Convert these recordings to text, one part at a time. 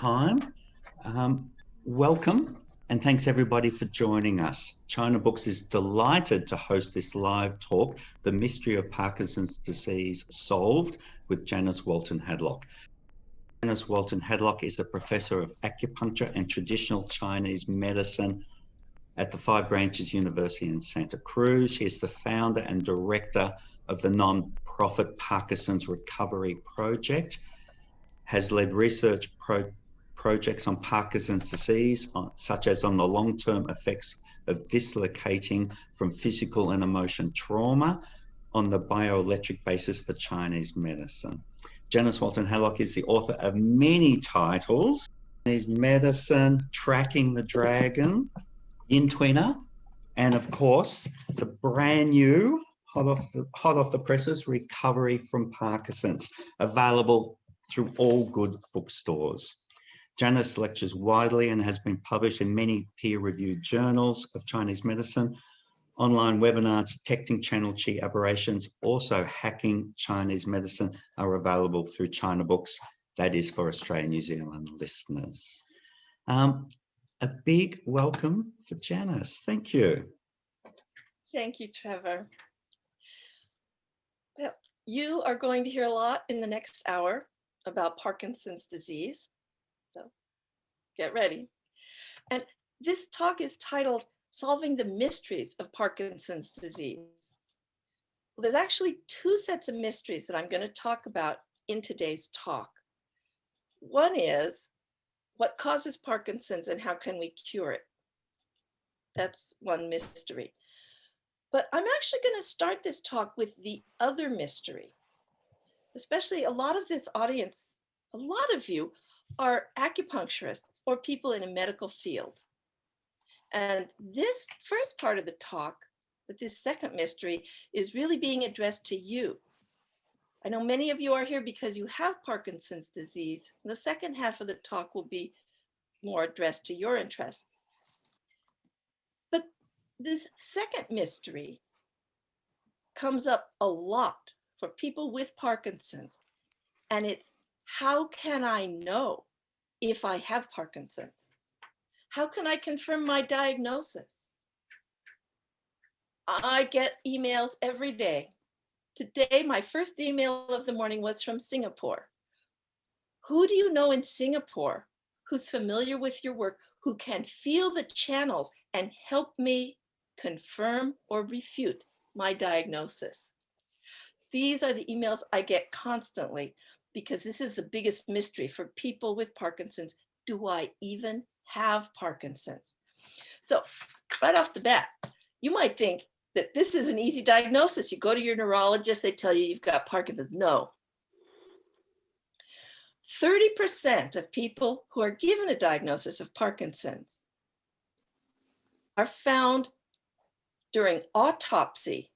time. Welcome, and thanks everybody for joining us. China Books is delighted to host this live talk, The Mystery of Parkinson's Disease Solved, with Janice Walton Hadlock. Janice Walton Hadlock is a professor of acupuncture and traditional Chinese medicine at the Five Branches University in Santa Cruz. She is the founder and director of the non-profit Parkinson's Recovery Project, has led research projects on Parkinson's disease, such as on the long-term effects of dislocating from physical and emotion trauma on the bioelectric basis for Chinese medicine. Janice Walton Hadlock is the author of many titles: Chinese Medicine, Tracking the Dragon, Yin Tweener, and of course, the brand new, hot off the presses, Recovery from Parkinson's, available through all good bookstores. Janice lectures widely and has been published in many peer-reviewed journals of Chinese medicine, online webinars, detecting channel qi aberrations, also hacking Chinese medicine are available through China Books. That is for Australia, New Zealand listeners. A big welcome for Janice. Thank you. Thank you, Trevor. Well, you are going to hear a lot in the next hour about Parkinson's disease, so get ready. And this talk is titled Solving the Mysteries of Parkinson's Disease. Well, there's actually two sets of mysteries that I'm going to talk about in today's talk. One is what causes Parkinson's and how can we cure it? That's one mystery. But I'm actually going to start this talk with the other mystery. Especially a lot of this audience, a lot of you are acupuncturists or people in a medical field. And this first part of the talk, with this second mystery, is really being addressed to you. I know many of you are here because you have Parkinson's disease. And the second half of the talk will be more addressed to your interests. But this second mystery comes up a lot for people with Parkinson's, and it's how can I know if I have Parkinson's? How can I confirm my diagnosis? I get emails every day. Today, my first email of the morning was from Singapore. Who do you know in Singapore who's familiar with your work, who can feel the channels and help me confirm or refute my diagnosis? These are the emails I get constantly because this is the biggest mystery for people with Parkinson's. Do I even have Parkinson's? So right off the bat, you might think that this is an easy diagnosis. You go to your neurologist, they tell you you've got Parkinson's. No. 30% of people who are given a diagnosis of Parkinson's are found during autopsy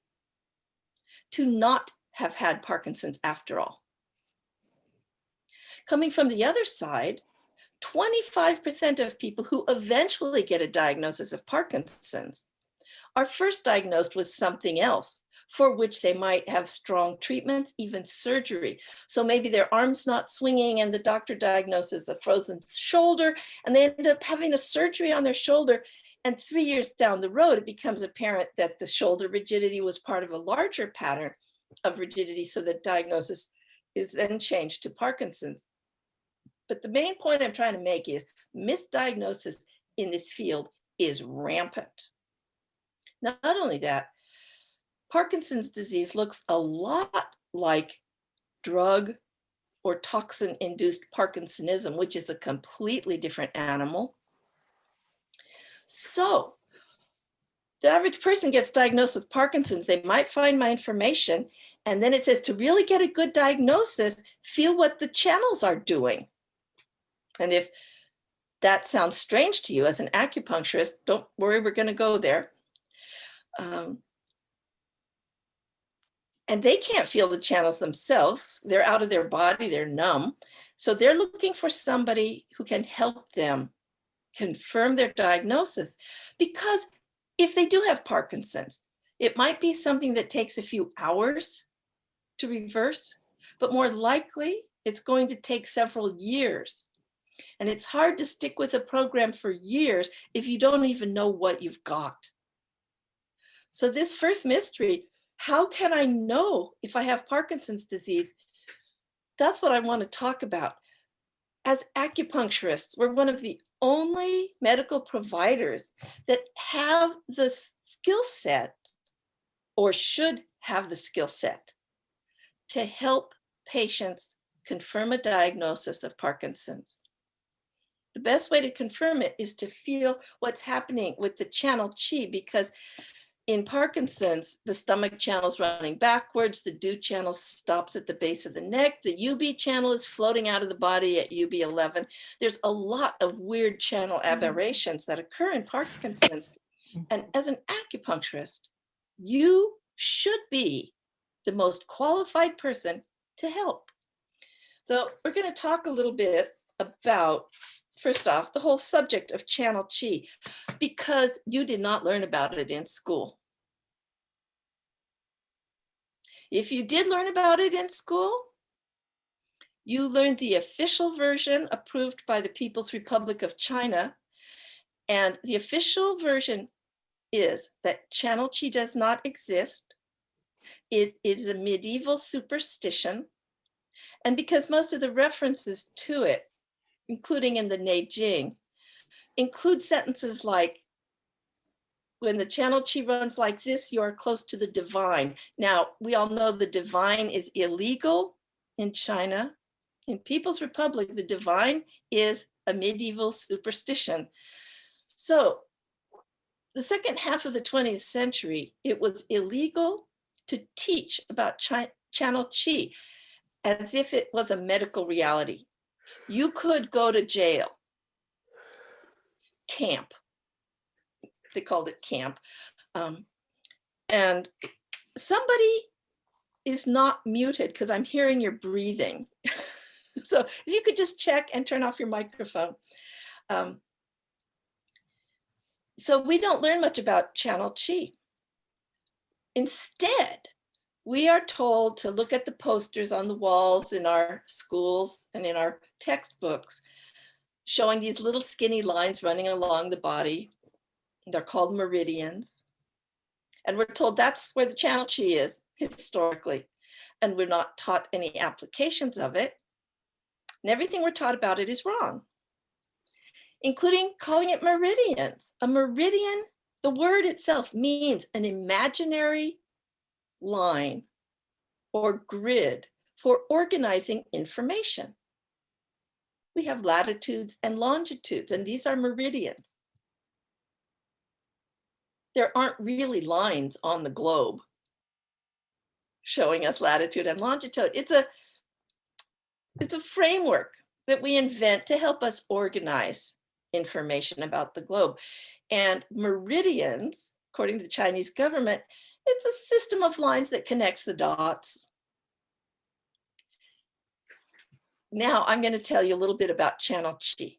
to not have had Parkinson's after all. Coming from the other side, 25% of people who eventually get a diagnosis of Parkinson's are first diagnosed with something else for which they might have strong treatments, even surgery. So maybe their arm's not swinging and the doctor diagnoses a frozen shoulder and they end up having a surgery on their shoulder. And 3 years down the road, it becomes apparent that the shoulder rigidity was part of a larger pattern of rigidity, so the diagnosis is then changed to Parkinson's. But the main point I'm trying to make is misdiagnosis in this field is rampant. Not only that, Parkinson's disease looks a lot like drug or toxin-induced Parkinsonism, which is a completely different animal. So the average person gets diagnosed with Parkinson's. They might find my information, and then it says to really get a good diagnosis, feel what the channels are doing. And if that sounds strange to you as an acupuncturist, don't worry, we're going to go there. And they can't feel the channels themselves. They're out of their body, they're numb. So they're looking for somebody who can help them confirm their diagnosis. Because if they do have Parkinson's, it might be something that takes a few hours to reverse, but more likely it's going to take several years. And it's hard to stick with a program for years if you don't even know what you've got. So this first mystery, how can I know if I have Parkinson's disease? That's what I want to talk about. As acupuncturists, we're one of the only medical providers that have the skill set, or should have the skill set, to help patients confirm a diagnosis of Parkinson's. The best way to confirm it is to feel what's happening with the channel chi, because in Parkinson's, the stomach channel is running backwards, the Du channel stops at the base of the neck, the UB channel is floating out of the body at UB11. There's a lot of weird channel aberrations that occur in Parkinson's. And as an acupuncturist, you should be the most qualified person to help. So we're going to talk a little bit about, first off, the whole subject of channel chi, because you did not learn about it in school. If you did learn about it in school, you learned the official version approved by the People's Republic of China. And the official version is that channel chi does not exist. It is a medieval superstition. And because most of the references to it, including in the Neijing, include sentences like, when the channel chi runs like this, you are close to the divine. Now, we all know the divine is illegal in China. In People's Republic, the divine is a medieval superstition. So the second half of the 20th century, it was illegal to teach about channel chi as if it was a medical reality. You could go to jail, camp. They called it camp. And somebody is not muted because I'm hearing your breathing. So if you could just check and turn off your microphone. So we don't learn much about channel chi. Instead, we are told to look at the posters on the walls in our schools and in our textbooks, showing these little skinny lines running along the body. They're called meridians. And we're told that's where the channel chi is historically. And we're not taught any applications of it. And everything we're taught about it is wrong, including calling it meridians. A meridian, the word itself means an imaginary line or grid for organizing information. We have latitudes and longitudes, and these are meridians. There aren't really lines on the globe showing us latitude and longitude. It's a framework that we invent to help us organize information about the globe. And meridians, according to the Chinese government, it's a system of lines that connects the dots. Now I'm going to tell you a little bit about channel chi.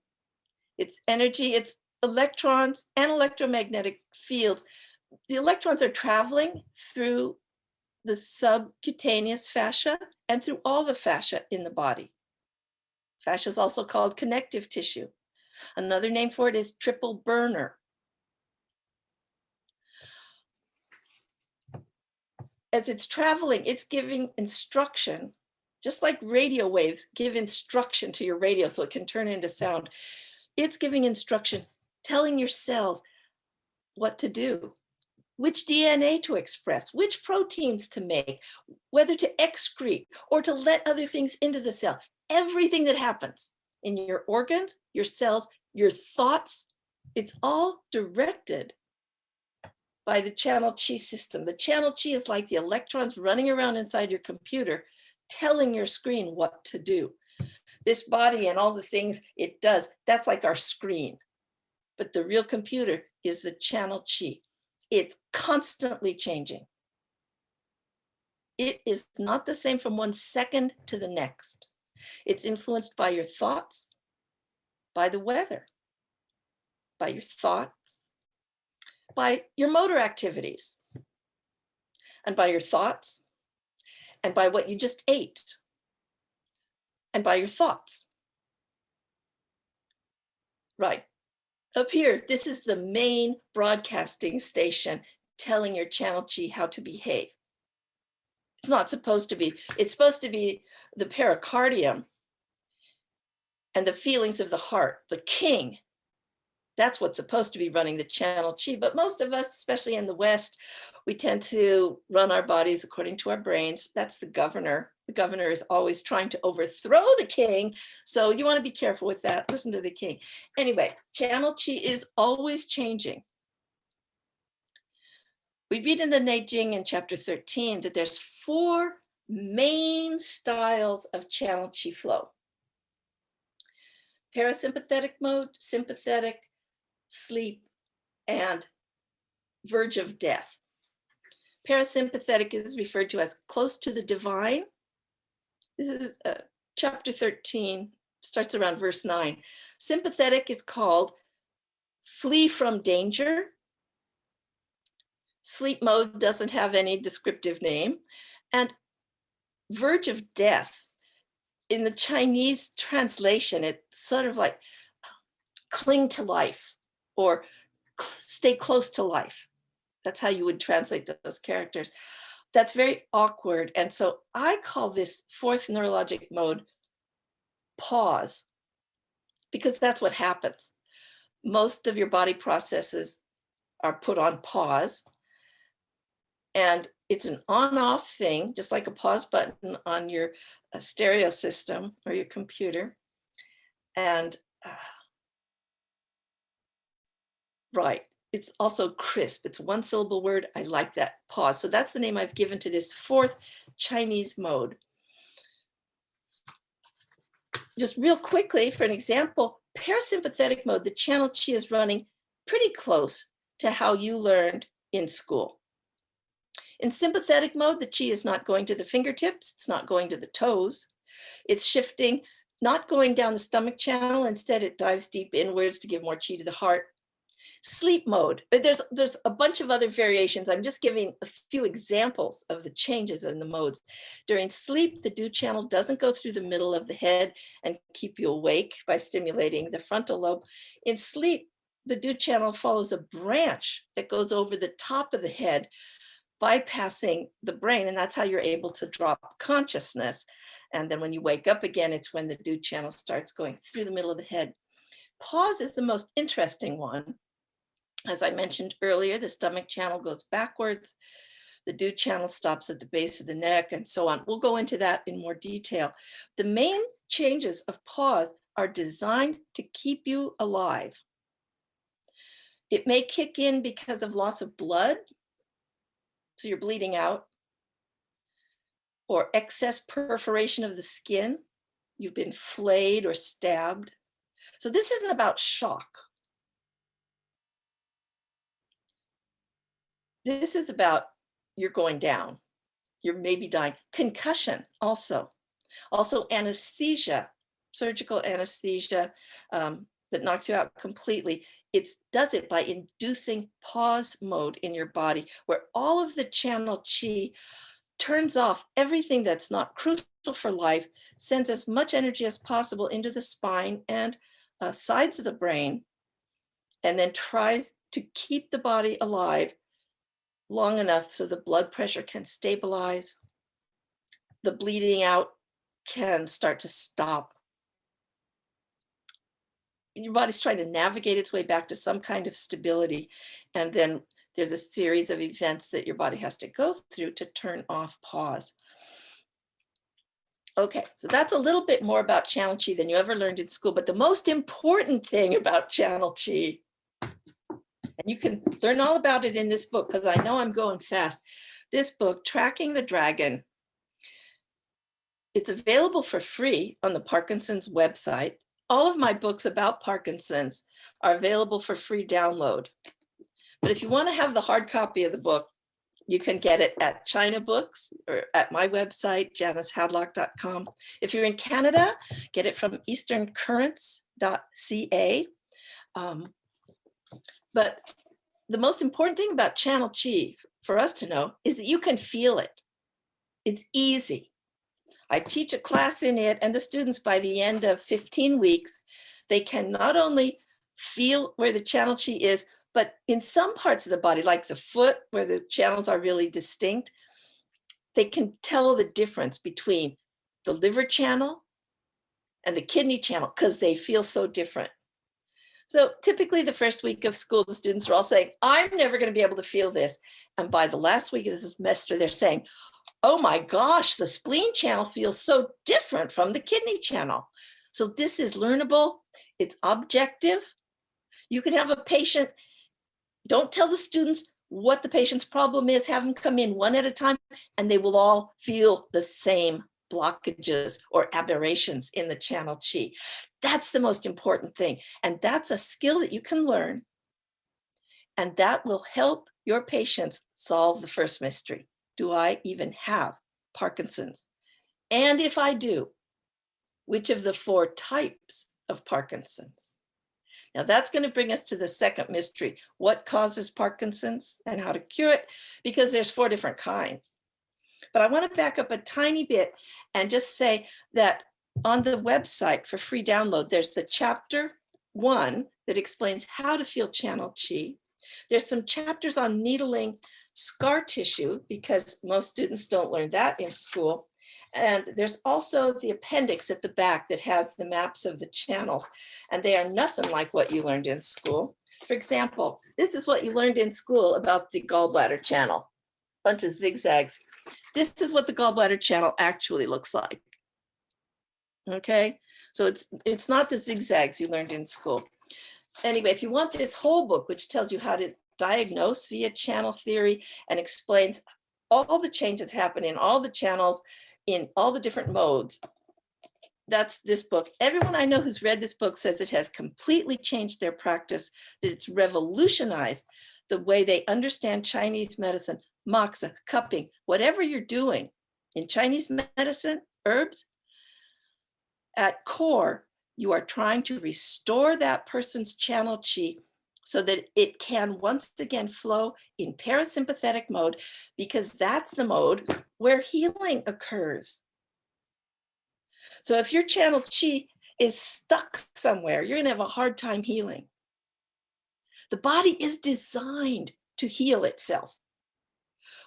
It's energy, it's electrons and electromagnetic fields. The electrons are traveling through the subcutaneous fascia and through all the fascia in the body. Fascia is also called connective tissue. Another name for it is triple burner. As it's traveling, it's giving instruction, just like radio waves give instruction to your radio so it can turn into sound. It's giving instruction, telling your cells what to do, which DNA to express, which proteins to make, whether to excrete or to let other things into the cell. Everything that happens in your organs, your cells, your thoughts, it's all directed by the channel chi system. The channel chi is like the electrons running around inside your computer, telling your screen what to do. This body and all the things it does, that's like our screen. But the real computer is the channel chi. It's constantly changing. It is not the same from one second to the next. It's influenced by your thoughts, by the weather, by your thoughts, by your motor activities, and by your thoughts, and by what you just ate, and by your thoughts. Right. Up here, this is the main broadcasting station telling your channel chi how to behave. It's not supposed to be. It's supposed to be the pericardium and the feelings of the heart, the king. That's what's supposed to be running the channel chi. But most of us, especially in the West, we tend to run our bodies according to our brains. That's the governor. The governor is always trying to overthrow the king. So you want to be careful with that. Listen to the king. Anyway, channel chi is always changing. We read in the Neijing in chapter 13 that there's 4 main styles of channel chi flow. Parasympathetic mode, sympathetic, sleep, and verge of death. Parasympathetic is referred to as close to the divine. This is chapter 13, starts around verse 9. Sympathetic is called flee from danger. Sleep mode doesn't have any descriptive name. And verge of death, in the Chinese translation, it's sort of like cling to life or stay close to life. That's how you would translate those characters. That's very awkward. And so I call this 4th neurologic mode pause, because that's what happens. Most of your body processes are put on pause, and it's an on-off thing, just like a pause button on your stereo system or your computer. And right, it's also crisp. It's 1-syllable word. I like that, pause. So that's the name I've given to this 4th Chinese mode. Just real quickly, for an example, parasympathetic mode, the channel chi is running pretty close to how you learned in school. In sympathetic mode, the chi is not going to the fingertips. It's not going to the toes. It's shifting, not going down the stomach channel. Instead, it dives deep inwards to give more chi to the heart. Sleep mode, but there's a bunch of other variations. I'm just giving a few examples of the changes in the modes. During sleep, the Du channel doesn't go through the middle of the head and keep you awake by stimulating the frontal lobe. In sleep, the Du channel follows a branch that goes over the top of the head, bypassing the brain, and that's how you're able to drop consciousness. And then when you wake up again, it's when the Du channel starts going through the middle of the head. Pause is the most interesting one. As I mentioned earlier, the stomach channel goes backwards, the Du channel stops at the base of the neck, and so on. We'll go into that in more detail. The main changes of pause are designed to keep you alive. It may kick in because of loss of blood, so you're bleeding out, or excess perforation of the skin. You've been flayed or stabbed. So this isn't about shock. This is about you're going down. You're maybe dying. Concussion also. Also anesthesia, surgical anesthesia that knocks you out completely. It does it by inducing pause mode in your body, where all of the channel chi turns off everything that's not crucial for life, sends as much energy as possible into the spine and sides of the brain, and then tries to keep the body alive long enough so the blood pressure can stabilize, the bleeding out can start to stop. Your body's trying to navigate its way back to some kind of stability. And then there's a series of events that your body has to go through to turn off pause. Okay, so that's a little bit more about channel chi than you ever learned in school. But the most important thing about channel chi, and you can learn all about it in this book, because I know I'm going fast. This book, Tracking the Dragon, it's available for free on the Parkinson's website. All of my books about Parkinson's are available for free download. But if you want to have the hard copy of the book, you can get it at China Books or at my website, janicehadlock.com. If you're in Canada, get it from easterncurrents.ca. But the most important thing about channel chi for us to know is that you can feel it. It's easy. I teach a class in it, and the students, by the end of 15 weeks, they can not only feel where the channel chi is, but in some parts of the body, like the foot, where the channels are really distinct, they can tell the difference between the liver channel and the kidney channel because they feel so different. So typically the first week of school, the students are all saying, I'm never going to be able to feel this. And by the last week of the semester, they're saying, oh my gosh, the spleen channel feels so different from the kidney channel. So this is learnable. It's objective. You can have a patient, don't tell the students what the patient's problem is, have them come in one at a time, and they will all feel the same blockages or aberrations in the channel chi. That's the most important thing. And that's a skill that you can learn. And that will help your patients solve the first mystery. Do I even have Parkinson's? And if I do, which of the 4 types of Parkinson's? Now that's going to bring us to the second mystery. What causes Parkinson's and how to cure it? Because there's 4 different kinds. But I want to back up a tiny bit and just say that on the website for free download, there's the chapter 1 that explains how to feel channel chi. There's some chapters on needling scar tissue because most students don't learn that in school. And there's also the appendix at the back that has the maps of the channels, and they are nothing like what you learned in school. For example, this is what you learned in school about the gallbladder channel, bunch of zigzags. This is what the gallbladder channel actually looks like. Okay, so it's not the zigzags you learned in school. Anyway, if you want this whole book, which tells you how to diagnose via channel theory and explains all the changes happen in all the channels, in all the different modes, that's this book. Everyone I know who's read this book says it has completely changed their practice, that it's revolutionized the way they understand Chinese medicine, moxa, cupping, whatever you're doing in Chinese medicine, herbs, at core, you are trying to restore that person's channel chi so that it can once again flow in parasympathetic mode, because that's the mode where healing occurs. So if your channel chi is stuck somewhere, you're going to have a hard time healing. The body is designed to heal itself.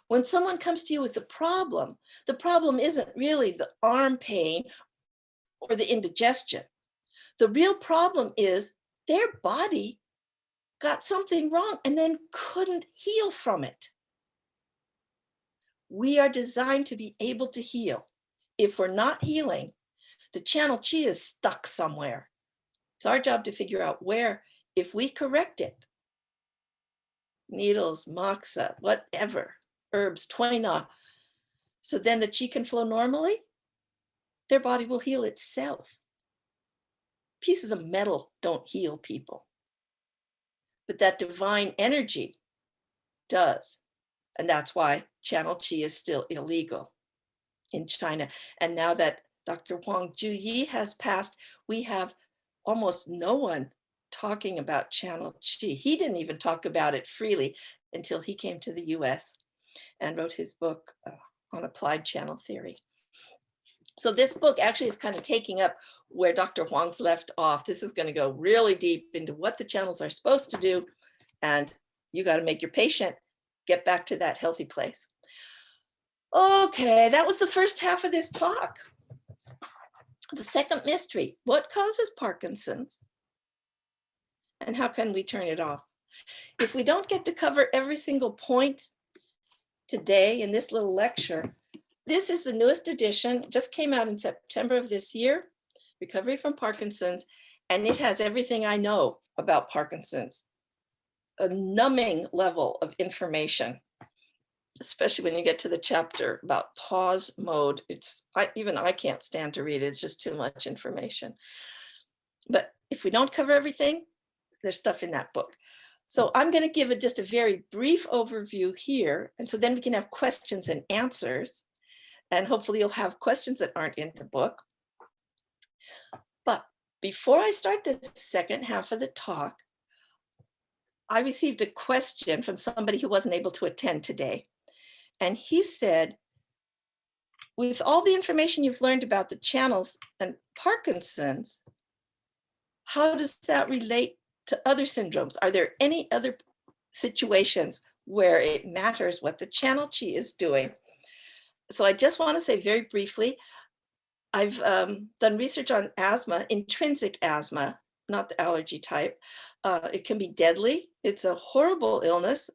When someone comes to you with the problem isn't really the arm pain or the indigestion. The real problem is their body got something wrong and then couldn't heal from it. We are designed to be able to heal. If we're not healing, the channel chi is stuck somewhere. It's our job to figure out where, if we correct it, needles, moxa, whatever, herbs, toina, so then the chi can flow normally, their body will heal itself. Pieces of metal don't heal people, but that divine energy does. And that's why channel chi is still illegal in China. And now that Dr. Huang Juyi has passed, we have almost no one talking about channel chi. He didn't even talk about it freely until he came to the US and wrote his book on applied channel theory. So this book actually is kind of taking up where Dr. Huang's left off. This is going to go really deep into what the channels are supposed to do. And you got to make your patient get back to that healthy place. Okay, that was the first half of this talk. The second mystery, what causes Parkinson's? And how can we turn it off? If we don't get to cover every single point today in this little lecture, this is the newest edition, just came out in September of this year, Recovery from Parkinson's, and it has everything I know about Parkinson's, a numbing level of information, especially when you get to the chapter about pause mode. Even I can't stand to read it, it's just too much information. But if we don't cover everything, there's stuff in that book. So I'm going to give it just a very brief overview here, and so then we can have questions and answers. And hopefully you'll have questions that aren't in the book. But before I start the second half of the talk, I received a question from somebody who wasn't able to attend today. And he said, with all the information you've learned about the channels and Parkinson's, how does that relate to other syndromes? Are there any other situations where it matters what the channel chi is doing? So I just want to say very briefly, I've done research on asthma, intrinsic asthma, not the allergy type. It can be deadly. It's a horrible illness.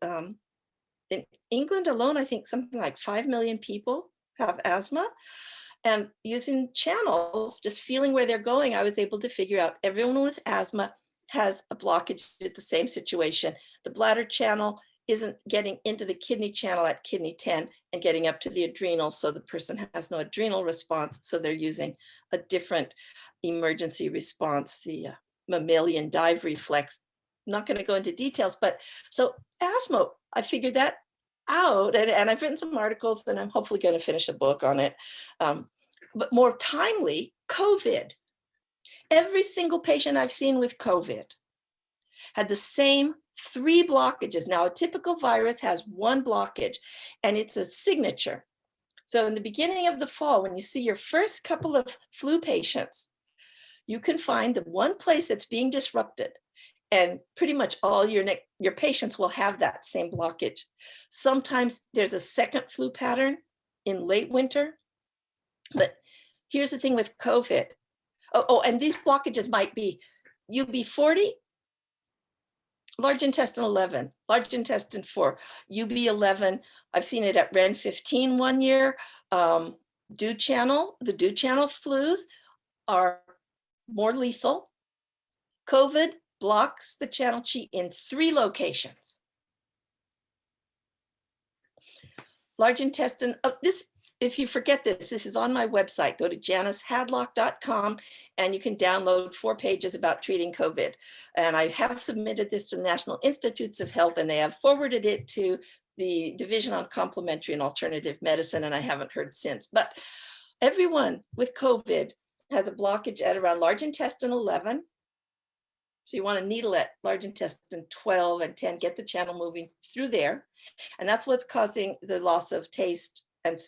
In England alone, I think something like 5 million people have asthma. And using channels, just feeling where they're going, I was able to figure out everyone with asthma has a blockage at the same situation. The bladder channel isn't getting into the kidney channel at kidney 10 and getting up to the adrenals, so the person has no adrenal response, so they're using a different emergency response, the mammalian dive reflex. I'm not going to go into details, but so asthma, I figured that out, and I've written some articles, and I'm hopefully going to finish a book on it. But more timely, COVID. Every single patient I've seen with COVID had the same 3 blockages. Now, a typical virus has 1 blockage, and it's a signature. So in the beginning of the fall, when you see your first couple of flu patients, you can find the one place that's being disrupted, and pretty much all your patients will have that same blockage. Sometimes there's a second flu pattern in late winter, but here's the thing with COVID. And these blockages might be UB40, large intestine 11, large intestine 4, UB11. I've seen it at REN15 one year. The dew channel flus are more lethal. COVID blocks the channel chi in 3 locations. Large intestine, if you forget this is on my website. Go to janicehadlock.com and you can download 4 pages about treating COVID. And I have submitted this to the National Institutes of Health, and they have forwarded it to the Division on Complementary and Alternative Medicine, and I haven't heard since. But everyone with COVID has a blockage at around large intestine 11. So you want to needle at large intestine 12 and 10, get the channel moving through there. And that's what's causing the loss of taste and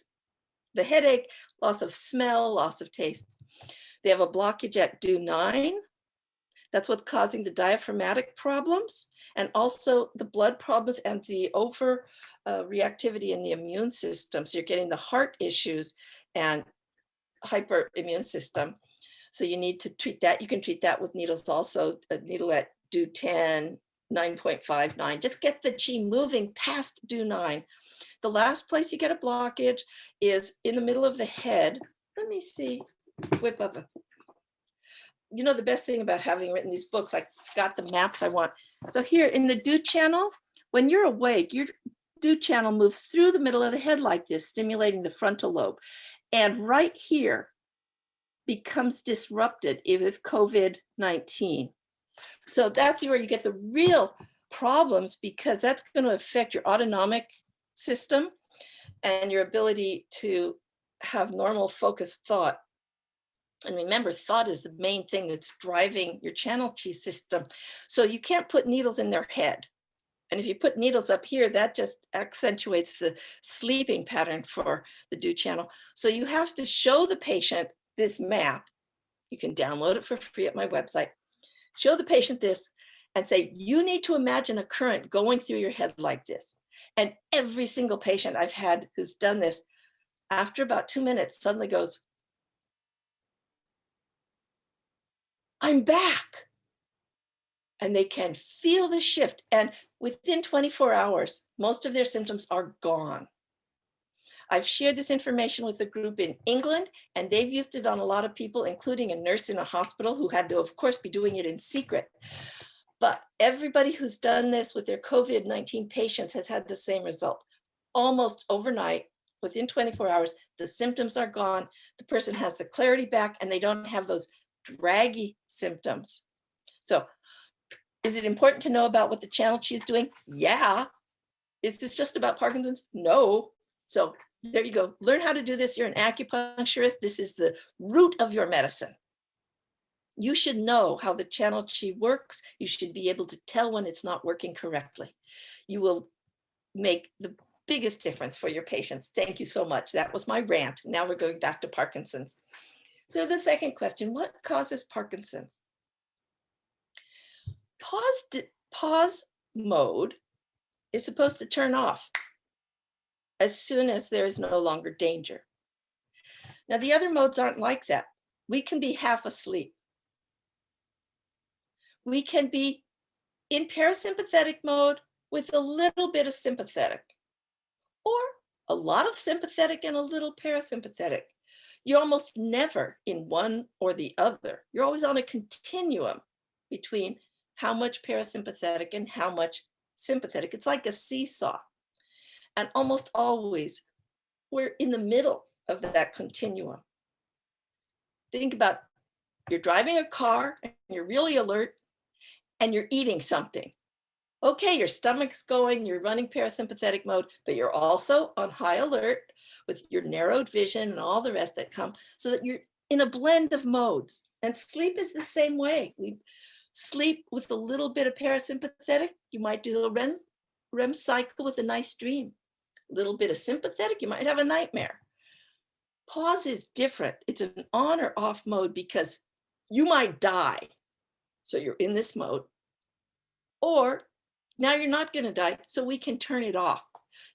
the headache, loss of smell, loss of taste. They have a blockage at DO9. That's what's causing the diaphragmatic problems, and also the blood problems and the over reactivity in the immune system. So you're getting the heart issues and hyperimmune system. So you need to treat that. You can treat that with needles also, a needle at DO10, 9.59. Just get the chi moving past DO9. The last place you get a blockage is in the middle of the head. Let me see, whip up. You know, the best thing about having written these books, I got the maps I want. So here in the dew channel, when you're awake, your dew channel moves through the middle of the head like this, stimulating the frontal lobe. And right here becomes disrupted with COVID-19. So that's where you get the real problems, because that's going to affect your autonomic system and your ability to have normal focused thought. And remember, thought is the main thing that's driving your channel chi system. So you can't put needles in their head. And if you put needles up here, that just accentuates the sleeping pattern for the dew channel. So you have to show the patient this map. You can download it for free at my website. Show the patient this and say, you need to imagine a current going through your head like this. And every single patient I've had who's done this, after about 2 minutes, suddenly goes, I'm back. And they can feel the shift. And within 24 hours, most of their symptoms are gone. I've shared this information with a group in England, and they've used it on a lot of people, including a nurse in a hospital who had to, of course, be doing it in secret. But everybody who's done this with their COVID-19 patients has had the same result. Almost overnight, within 24 hours, the symptoms are gone. The person has the clarity back, and they don't have those draggy symptoms. So is it important to know about what the channel chi is doing? Yeah. Is this just about Parkinson's? No. So there you go. Learn how to do this. You're an acupuncturist. This is the root of your medicine. You should know how the channel chi works. You should be able to tell when it's not working correctly. You will make the biggest difference for your patients. Thank you so much. That was my rant. Now we're going back to Parkinson's. So the second question, what causes Parkinson's? pause mode is supposed to turn off as soon as there is no longer danger. Now, the other modes aren't like that. We can be half asleep. We can be in parasympathetic mode with a little bit of sympathetic, or a lot of sympathetic and a little parasympathetic. You're almost never in one or the other. You're always on a continuum between how much parasympathetic and how much sympathetic. It's like a seesaw. And almost always we're in the middle of that continuum. Think about, you're driving a car and you're really alert and you're eating something. Okay, your stomach's going, you're running parasympathetic mode, but you're also on high alert with your narrowed vision and all the rest that come, so that you're in a blend of modes. And sleep is the same way. We sleep with a little bit of parasympathetic. You might do a REM cycle with a nice dream. A little bit of sympathetic, you might have a nightmare. Pause is different. It's an on or off mode because you might die. So you're in this mode. Or now you're not going to die, so we can turn it off.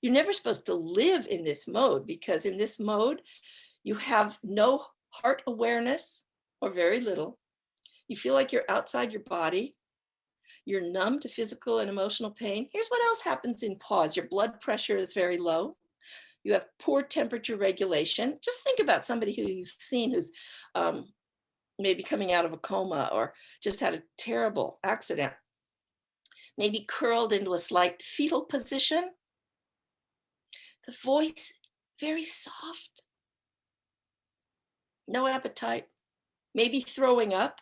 You're never supposed to live in this mode, because in this mode, you have no heart awareness or very little. You feel like you're outside your body. You're numb to physical and emotional pain. Here's what else happens in pause. Your blood pressure is very low. You have poor temperature regulation. Just think about somebody who you've seen who's maybe coming out of a coma or just had a terrible accident. Maybe curled into a slight fetal position. The voice, very soft. No appetite. Maybe throwing up.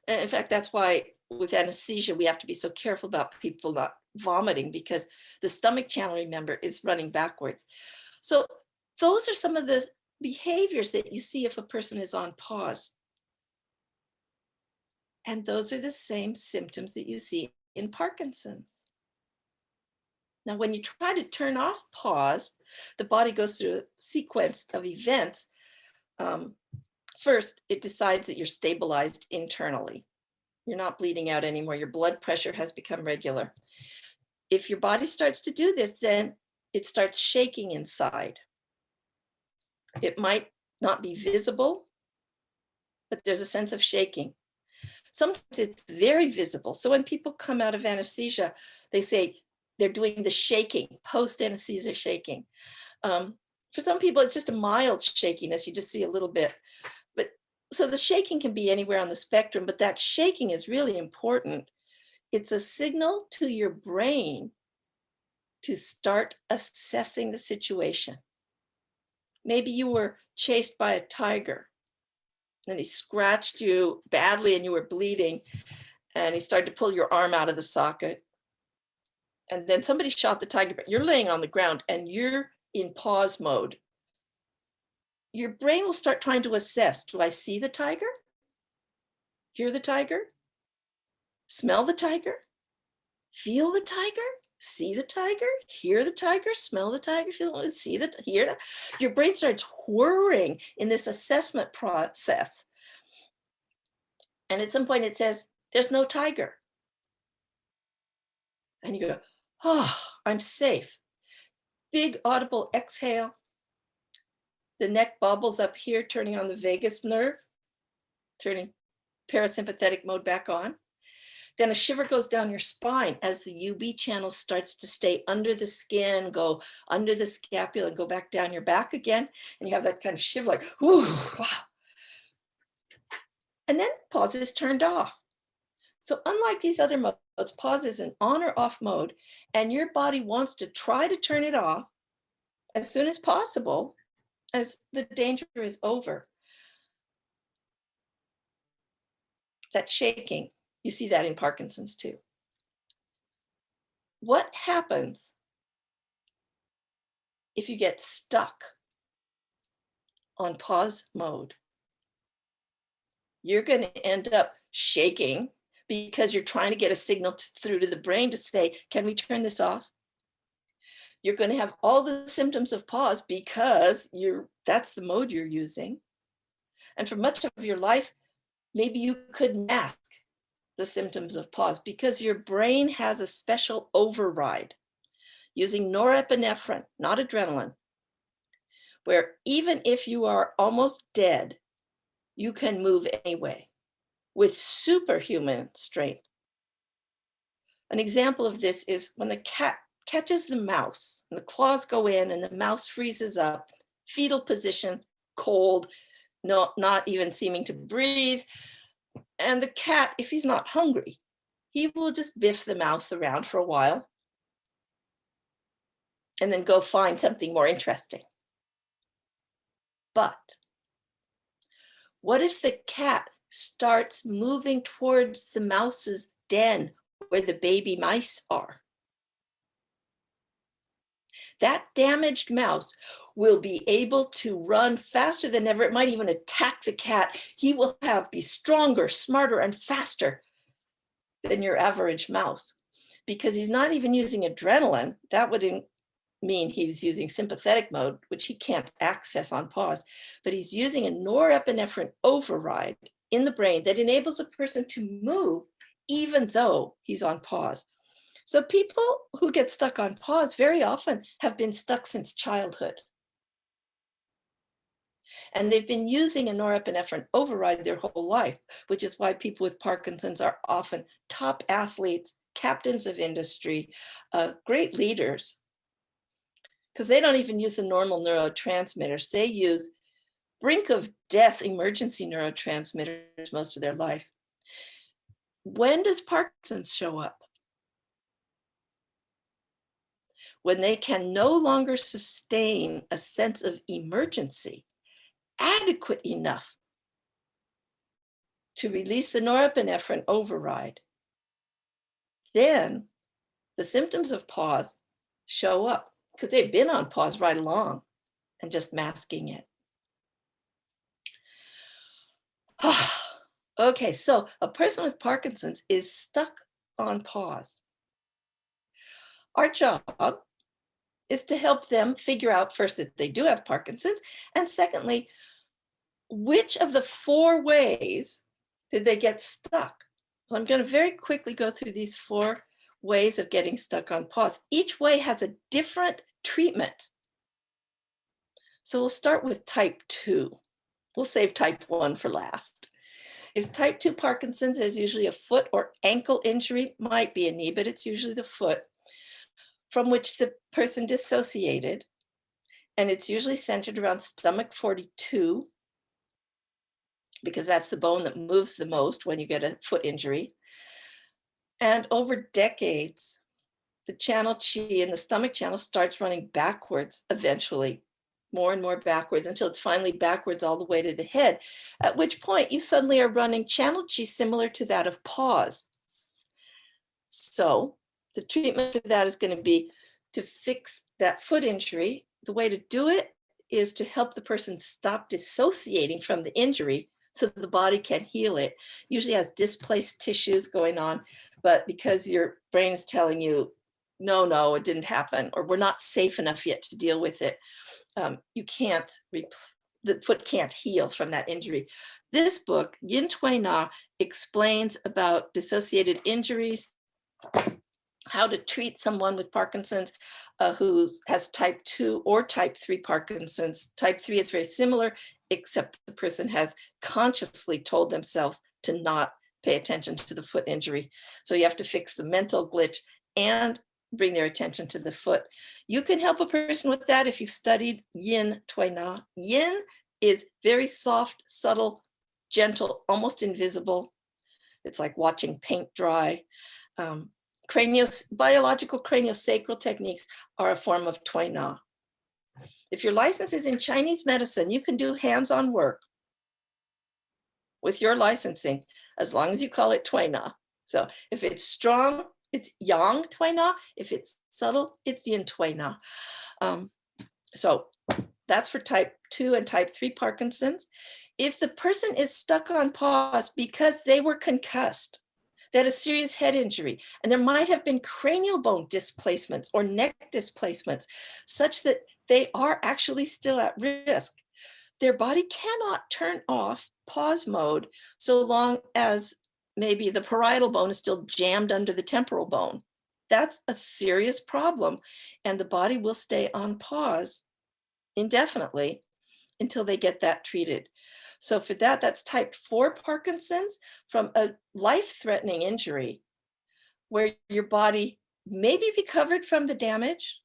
And in fact, that's why with anesthesia, we have to be so careful about people not vomiting, because the stomach channel, remember, is running backwards. So those are some of the behaviors that you see if a person is on pause. And those are the same symptoms that you see in Parkinson's. Now, when you try to turn off pause, the body goes through a sequence of events. First, it decides that you're stabilized internally. You're not bleeding out anymore. Your blood pressure has become regular. If your body starts to do this, then it starts shaking inside. It might not be visible, but there's a sense of shaking. Sometimes it's very visible. So when people come out of anesthesia, they say they're doing the shaking, post-anesthesia shaking. For some people, it's just a mild shakiness. You just see a little bit. But so the shaking can be anywhere on the spectrum, but that shaking is really important. It's a signal to your brain to start assessing the situation. Maybe you were chased by a tiger and he scratched you badly and you were bleeding, and he started to pull your arm out of the socket. And then somebody shot the tiger, but you're laying on the ground and you're in pause mode. Your brain will start trying to assess, do I see the tiger? Hear the tiger? Smell the tiger? Feel the tiger? See the tiger? Hear the tiger? Smell the tiger? See the hear the. Your brain starts whirring in this assessment process. And at some point it says, there's no tiger. And you go, oh, I'm safe. Big audible exhale. The neck bobbles up here, turning on the vagus nerve, turning parasympathetic mode back on. Then a shiver goes down your spine as the UB channel starts to stay under the skin, go under the scapula, and go back down your back again. And you have that kind of shiver, like, whoo, wow. And then pause is turned off. So unlike these other modes, pause is an on or off mode, and your body wants to try to turn it off as soon as possible, as the danger is over. That shaking, you see that in Parkinson's too. What happens if you get stuck on pause mode? You're going to end up shaking because you're trying to get a signal through to the brain to say, can we turn this off? You're going to have all the symptoms of pause because that's the mode you're using. And for much of your life, maybe you could mask the symptoms of pause because your brain has a special override using norepinephrine, not adrenaline, where even if you are almost dead, you can move anyway with superhuman strength. An example of this is when the cat catches the mouse and the claws go in and the mouse freezes up, fetal position, cold, not even seeming to breathe. And the cat, if he's not hungry, he will just biff the mouse around for a while and then go find something more interesting. But what if the cat starts moving towards the mouse's den where the baby mice are? That damaged mouse will be able to run faster than ever. It might even attack the cat. He will be stronger, smarter, and faster than your average mouse because he's not even using adrenaline. That would mean he's using sympathetic mode, which he can't access on pause, but he's using a norepinephrine override in the brain that enables a person to move even though he's on pause. So people who get stuck on pause very often have been stuck since childhood. And they've been using a norepinephrine override their whole life, which is why people with Parkinson's are often top athletes, captains of industry, great leaders, because they don't even use the normal neurotransmitters. They use brink of death emergency neurotransmitters most of their life. When does Parkinson's show up? When they can no longer sustain a sense of emergency adequate enough to release the norepinephrine override, then the symptoms of pause show up because they've been on pause right along and just masking it. Okay, so a person with Parkinson's is stuck on pause. Our job is to help them figure out first that they do have Parkinson's, and secondly, which of the 4 ways did they get stuck? So I'm going to very quickly go through these 4 ways of getting stuck on pause. Each way has a different treatment. So we'll start with type 2. We'll save type 1 for last. If type 2 Parkinson's, there's usually a foot or ankle injury, might be a knee, but it's usually the foot, from which the person dissociated. And it's usually centered around stomach 42, because that's the bone that moves the most when you get a foot injury. And over decades, the channel chi in the stomach channel starts running backwards eventually, more and more backwards until it's finally backwards all the way to the head, at which point you suddenly are running channel chi similar to that of pause. So the treatment for that is going to be to fix that foot injury. The way to do it is to help the person stop dissociating from the injury so the body can heal it. Usually has displaced tissues going on, but because your brain is telling you, no, it didn't happen, or we're not safe enough yet to deal with it, you can't, the foot can't heal from that injury. This book, Yin Tui Na, explains about dissociated injuries, how to treat someone with Parkinson's who has type 2 or type 3 Parkinson's. Type 3 is very similar, except the person has consciously told themselves to not pay attention to the foot injury. So you have to fix the mental glitch and bring their attention to the foot. You can help a person with that if you've studied Yin Tui Na. Yin is very soft, subtle, gentle, almost invisible. It's like watching paint dry. Biological craniosacral techniques are a form of Tui Na. If your license is in Chinese medicine, you can do hands-on work with your licensing as long as you call it Tui Na. So if it's strong, it's Yang Tui Na. If it's subtle, it's Yin Tui Na. So that's for type 2 and type 3 Parkinson's. If the person is stuck on pause because they were concussed, they had a serious head injury, and there might have been cranial bone displacements or neck displacements such that they are actually still at risk. Their body cannot turn off pause mode so long as maybe the parietal bone is still jammed under the temporal bone. That's a serious problem, and the body will stay on pause indefinitely until they get that treated. So for that, that's type 4 Parkinson's from a life-threatening injury where your body may be recovered from the damage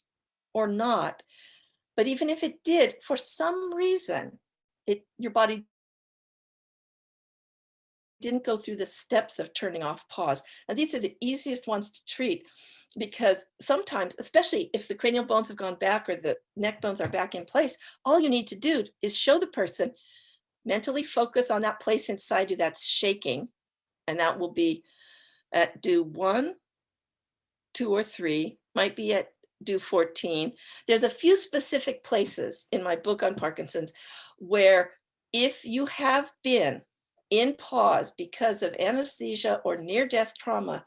or not. But even if it did, for some reason, your body didn't go through the steps of turning off pause. And these are the easiest ones to treat because sometimes, especially if the cranial bones have gone back or the neck bones are back in place, all you need to do is show the person, mentally focus on that place inside you that's shaking. And that will be at do 1, 2, or 3, might be at do 14. There's a few specific places in my book on Parkinson's where if you have been in pause because of anesthesia or near-death trauma,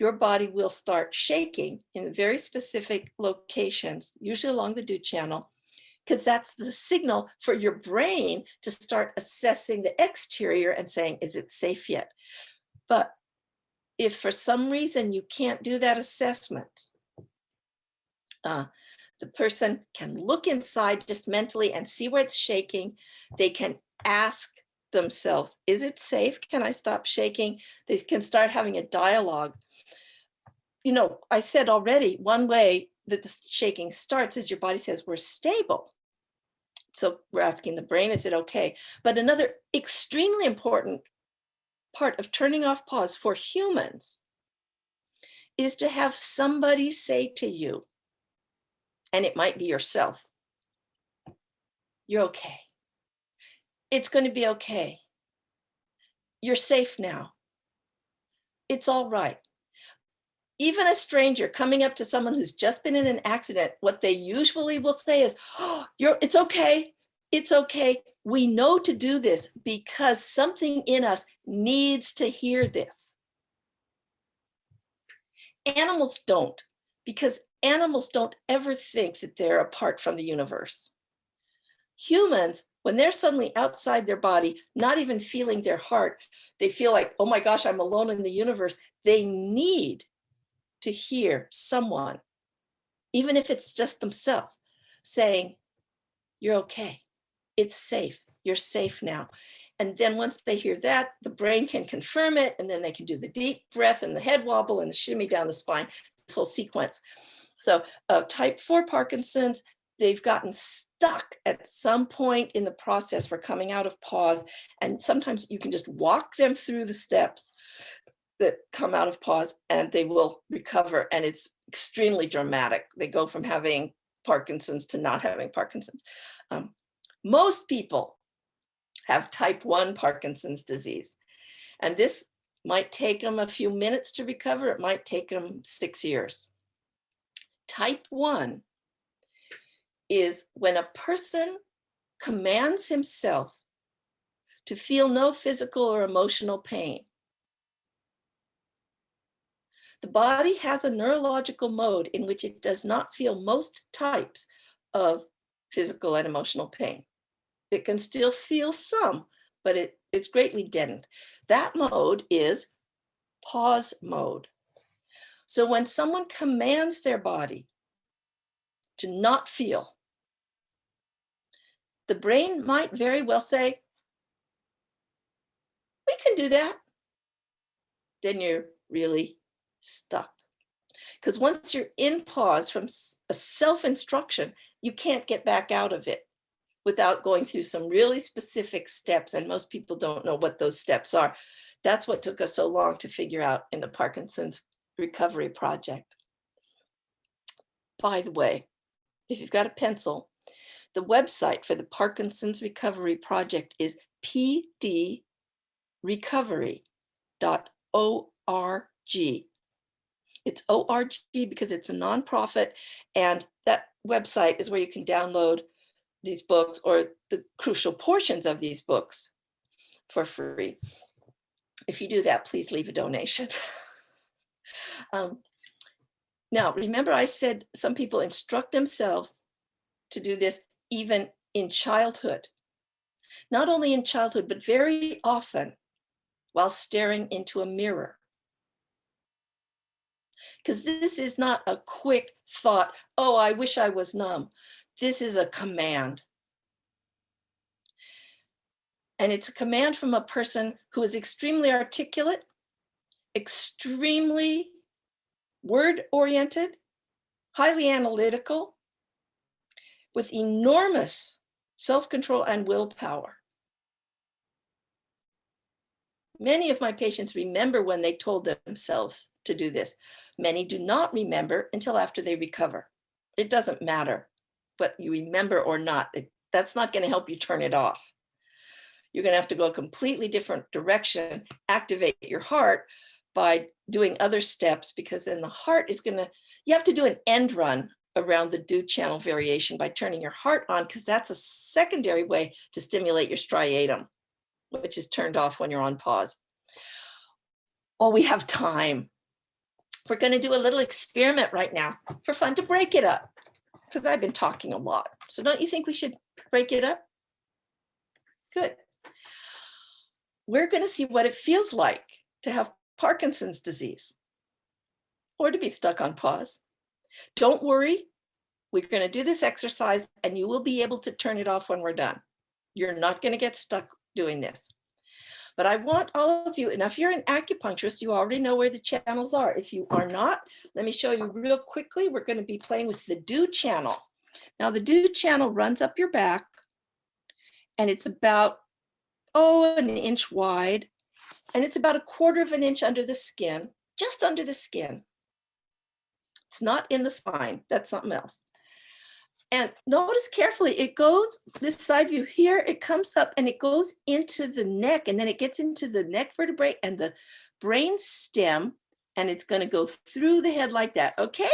your body will start shaking in very specific locations, usually along the do channel, because that's the signal for your brain to start assessing the exterior and saying, is it safe yet? But if for some reason you can't do that assessment, the person can look inside just mentally and see where it's shaking. They can ask themselves, is it safe? Can I stop shaking? They can start having a dialogue. You know, I said already, one way that the shaking starts is your body says we're stable. So we're asking the brain, is it okay? But another extremely important part of turning off pause for humans is to have somebody say to you, and it might be yourself, you're okay. It's going to be okay. You're safe now. It's all right. Even a stranger coming up to someone who's just been in an accident, what they usually will say is, oh, it's okay. It's okay. We know to do this because something in us needs to hear this. Animals don't, because animals don't ever think that they're apart from the universe. Humans, when they're suddenly outside their body, not even feeling their heart, they feel like, oh my gosh, I'm alone in the universe. They need to hear someone, even if it's just themselves, saying, you're okay. It's safe. You're safe now. And then once they hear that, the brain can confirm it, and then they can do the deep breath and the head wobble and the shimmy down the spine, this whole sequence. So type 4 Parkinson's, they've gotten stuck at some point in the process for coming out of pause. And sometimes you can just walk them through the steps that come out of pause and they will recover. And it's extremely dramatic. They go from having Parkinson's to not having Parkinson's. Most people have type 1 Parkinson's disease. And this might take them a few minutes to recover. It might take them 6 years. Type 1 is when a person commands himself to feel no physical or emotional pain. The body has a neurological mode in which it does not feel most types of physical and emotional pain. It can still feel some, but it's greatly deadened. That mode is pause mode. So when someone commands their body to not feel, the brain might very well say, we can do that. Then you're really stuck. Because once you're in pause from a self-instruction, you can't get back out of it without going through some really specific steps. And most people don't know what those steps are. That's what took us so long to figure out in the Parkinson's Recovery Project. By the way, if you've got a pencil, the website for the Parkinson's Recovery Project is pdrecovery.org. It's ORG because it's a nonprofit, and that website is where you can download these books or the crucial portions of these books for free. If you do that, please leave a donation. Now, remember I said some people instruct themselves to do this even in childhood. Not only in childhood, but very often while staring into a mirror. Because this is not a quick thought, oh, I wish I was numb. This is a command. And it's a command from a person who is extremely articulate, extremely word-oriented, highly analytical, with enormous self-control and willpower. Many of my patients remember when they told themselves to do this. Many do not remember until after they recover. It doesn't matter what you remember or not. That's not going to help you turn it off. You're going to have to go a completely different direction, activate your heart by doing other steps, because then the heart is going to, you have to do an end run around the do channel variation by turning your heart on, because that's a secondary way to stimulate your striatum, which is turned off when you're on pause. Oh, we have time. We're going to do a little experiment right now for fun to break it up, because I've been talking a lot. So don't you think we should break it up? Good. We're going to see what it feels like to have Parkinson's disease or to be stuck on pause. Don't worry. We're going to do this exercise and you will be able to turn it off when we're done. You're not going to get stuck doing this. But I want all of you, now if you're an acupuncturist, you already know where the channels are. If you are not, let me show you real quickly. We're going to be playing with the do channel. Now the do channel runs up your back and it's about, an inch wide, and it's about 1/4 of an inch under the skin, just under the skin. It's not in the spine, that's something else. And notice carefully, it goes, this side view here, it comes up and it goes into the neck, and then it gets into the neck vertebrae and the brain stem, and it's going to go through the head like that, okay?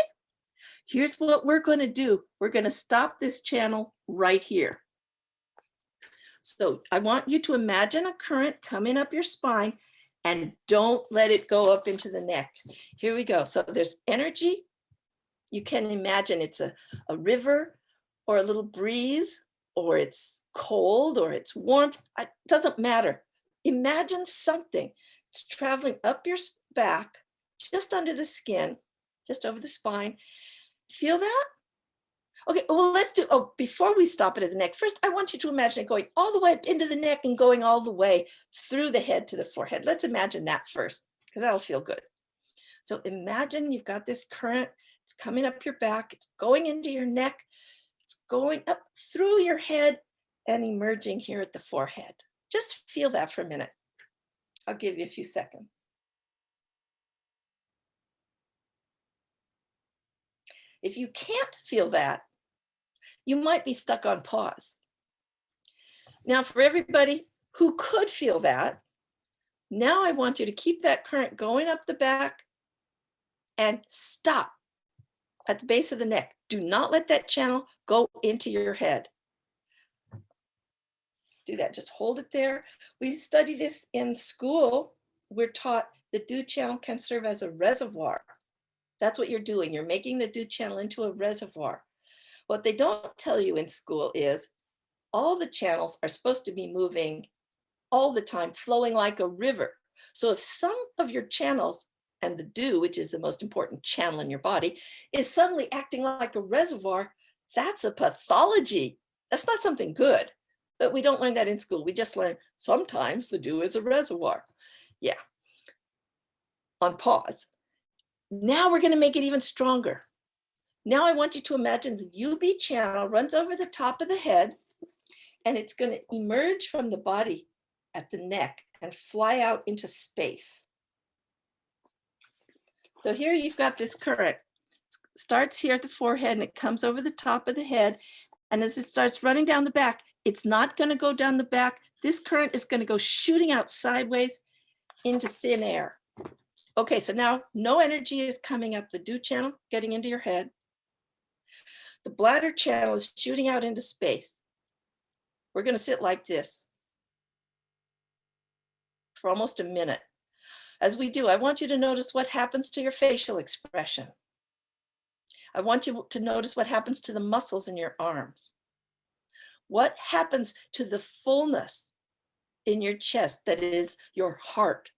Here's what we're going to do. We're going to stop this channel right here. So I want you to imagine a current coming up your spine and don't let it go up into the neck. Here we go. So there's energy. You can imagine it's a river or a little breeze, or it's cold or it's warmth. It doesn't matter. Imagine something. It's traveling up your back, just under the skin, just over the spine. Feel that? Okay, well, let's do, before we stop it at the neck, first, I want you to imagine it going all the way up into the neck and going all the way through the head to the forehead. Let's imagine that first, because that'll feel good. So imagine you've got this current, it's coming up your back, it's going into your neck, it's going up through your head and emerging here at the forehead. Just feel that for a minute. I'll give you a few seconds. If you can't feel that, you might be stuck on pause. Now, for everybody who could feel that, now I want you to keep that current going up the back and stop at the base of the neck. Do not let that channel go into your head. Do that, just hold it there. We study this in school. We're taught the do channel can serve as a reservoir. That's what you're doing. You're making the do channel into a reservoir. What they don't tell you in school is all the channels are supposed to be moving all the time, flowing like a river. So if some of your channels, and the do, which is the most important channel in your body, is suddenly acting like a reservoir, that's a pathology. That's not something good. But we don't learn that in school. We just learn sometimes the do is a reservoir. Yeah. On pause. Now we're going to make it even stronger. Now I want you to imagine the UB channel runs over the top of the head, and it's going to emerge from the body at the neck and fly out into space. So here you've got this current. It starts here at the forehead and it comes over the top of the head. And as it starts running down the back, it's not going to go down the back. This current is going to go shooting out sideways into thin air. Okay, so now no energy is coming up the do channel, getting into your head. The bladder channel is shooting out into space. We're going to sit like this for almost a minute. As we do, I want you to notice what happens to your facial expression. I want you to notice what happens to the muscles in your arms. What happens to the fullness in your chest that is your heart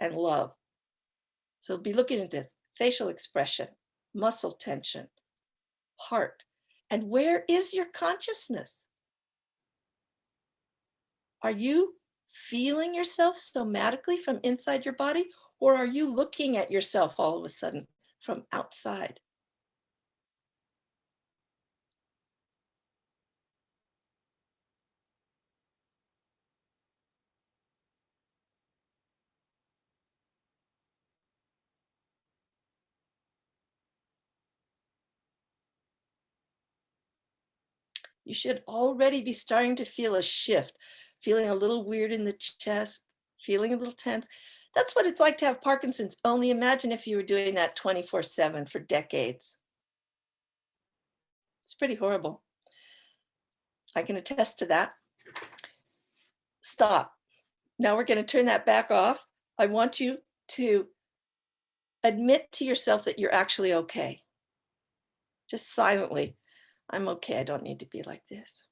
and love. So be looking at this: facial expression, muscle tension, heart. And where is your consciousness? Are you feeling yourself somatically from inside your body, or are you looking at yourself all of a sudden from outside? You should already be starting to feel a shift, feeling a little weird in the chest, feeling a little tense. That's what it's like to have Parkinson's. Only imagine if you were doing that 24/7 for decades. It's pretty horrible. I can attest to that. Stop. Now we're going to turn that back off. I want you to admit to yourself that you're actually okay. Just silently. I'm okay. I don't need to be like this.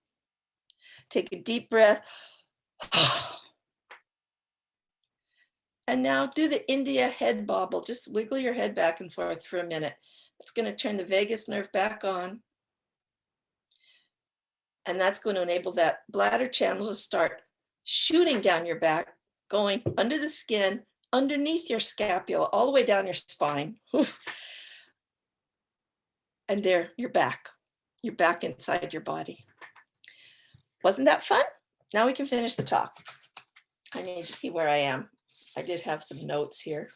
Take a deep breath. And now do the India head bobble. Just wiggle your head back and forth for a minute. It's going to turn the vagus nerve back on. And that's going to enable that bladder channel to start shooting down your back, going under the skin, underneath your scapula, all the way down your spine. And there, you're back. You're back inside your body. Wasn't that fun? Now we can finish the talk. I need to see where I am. I did have some notes here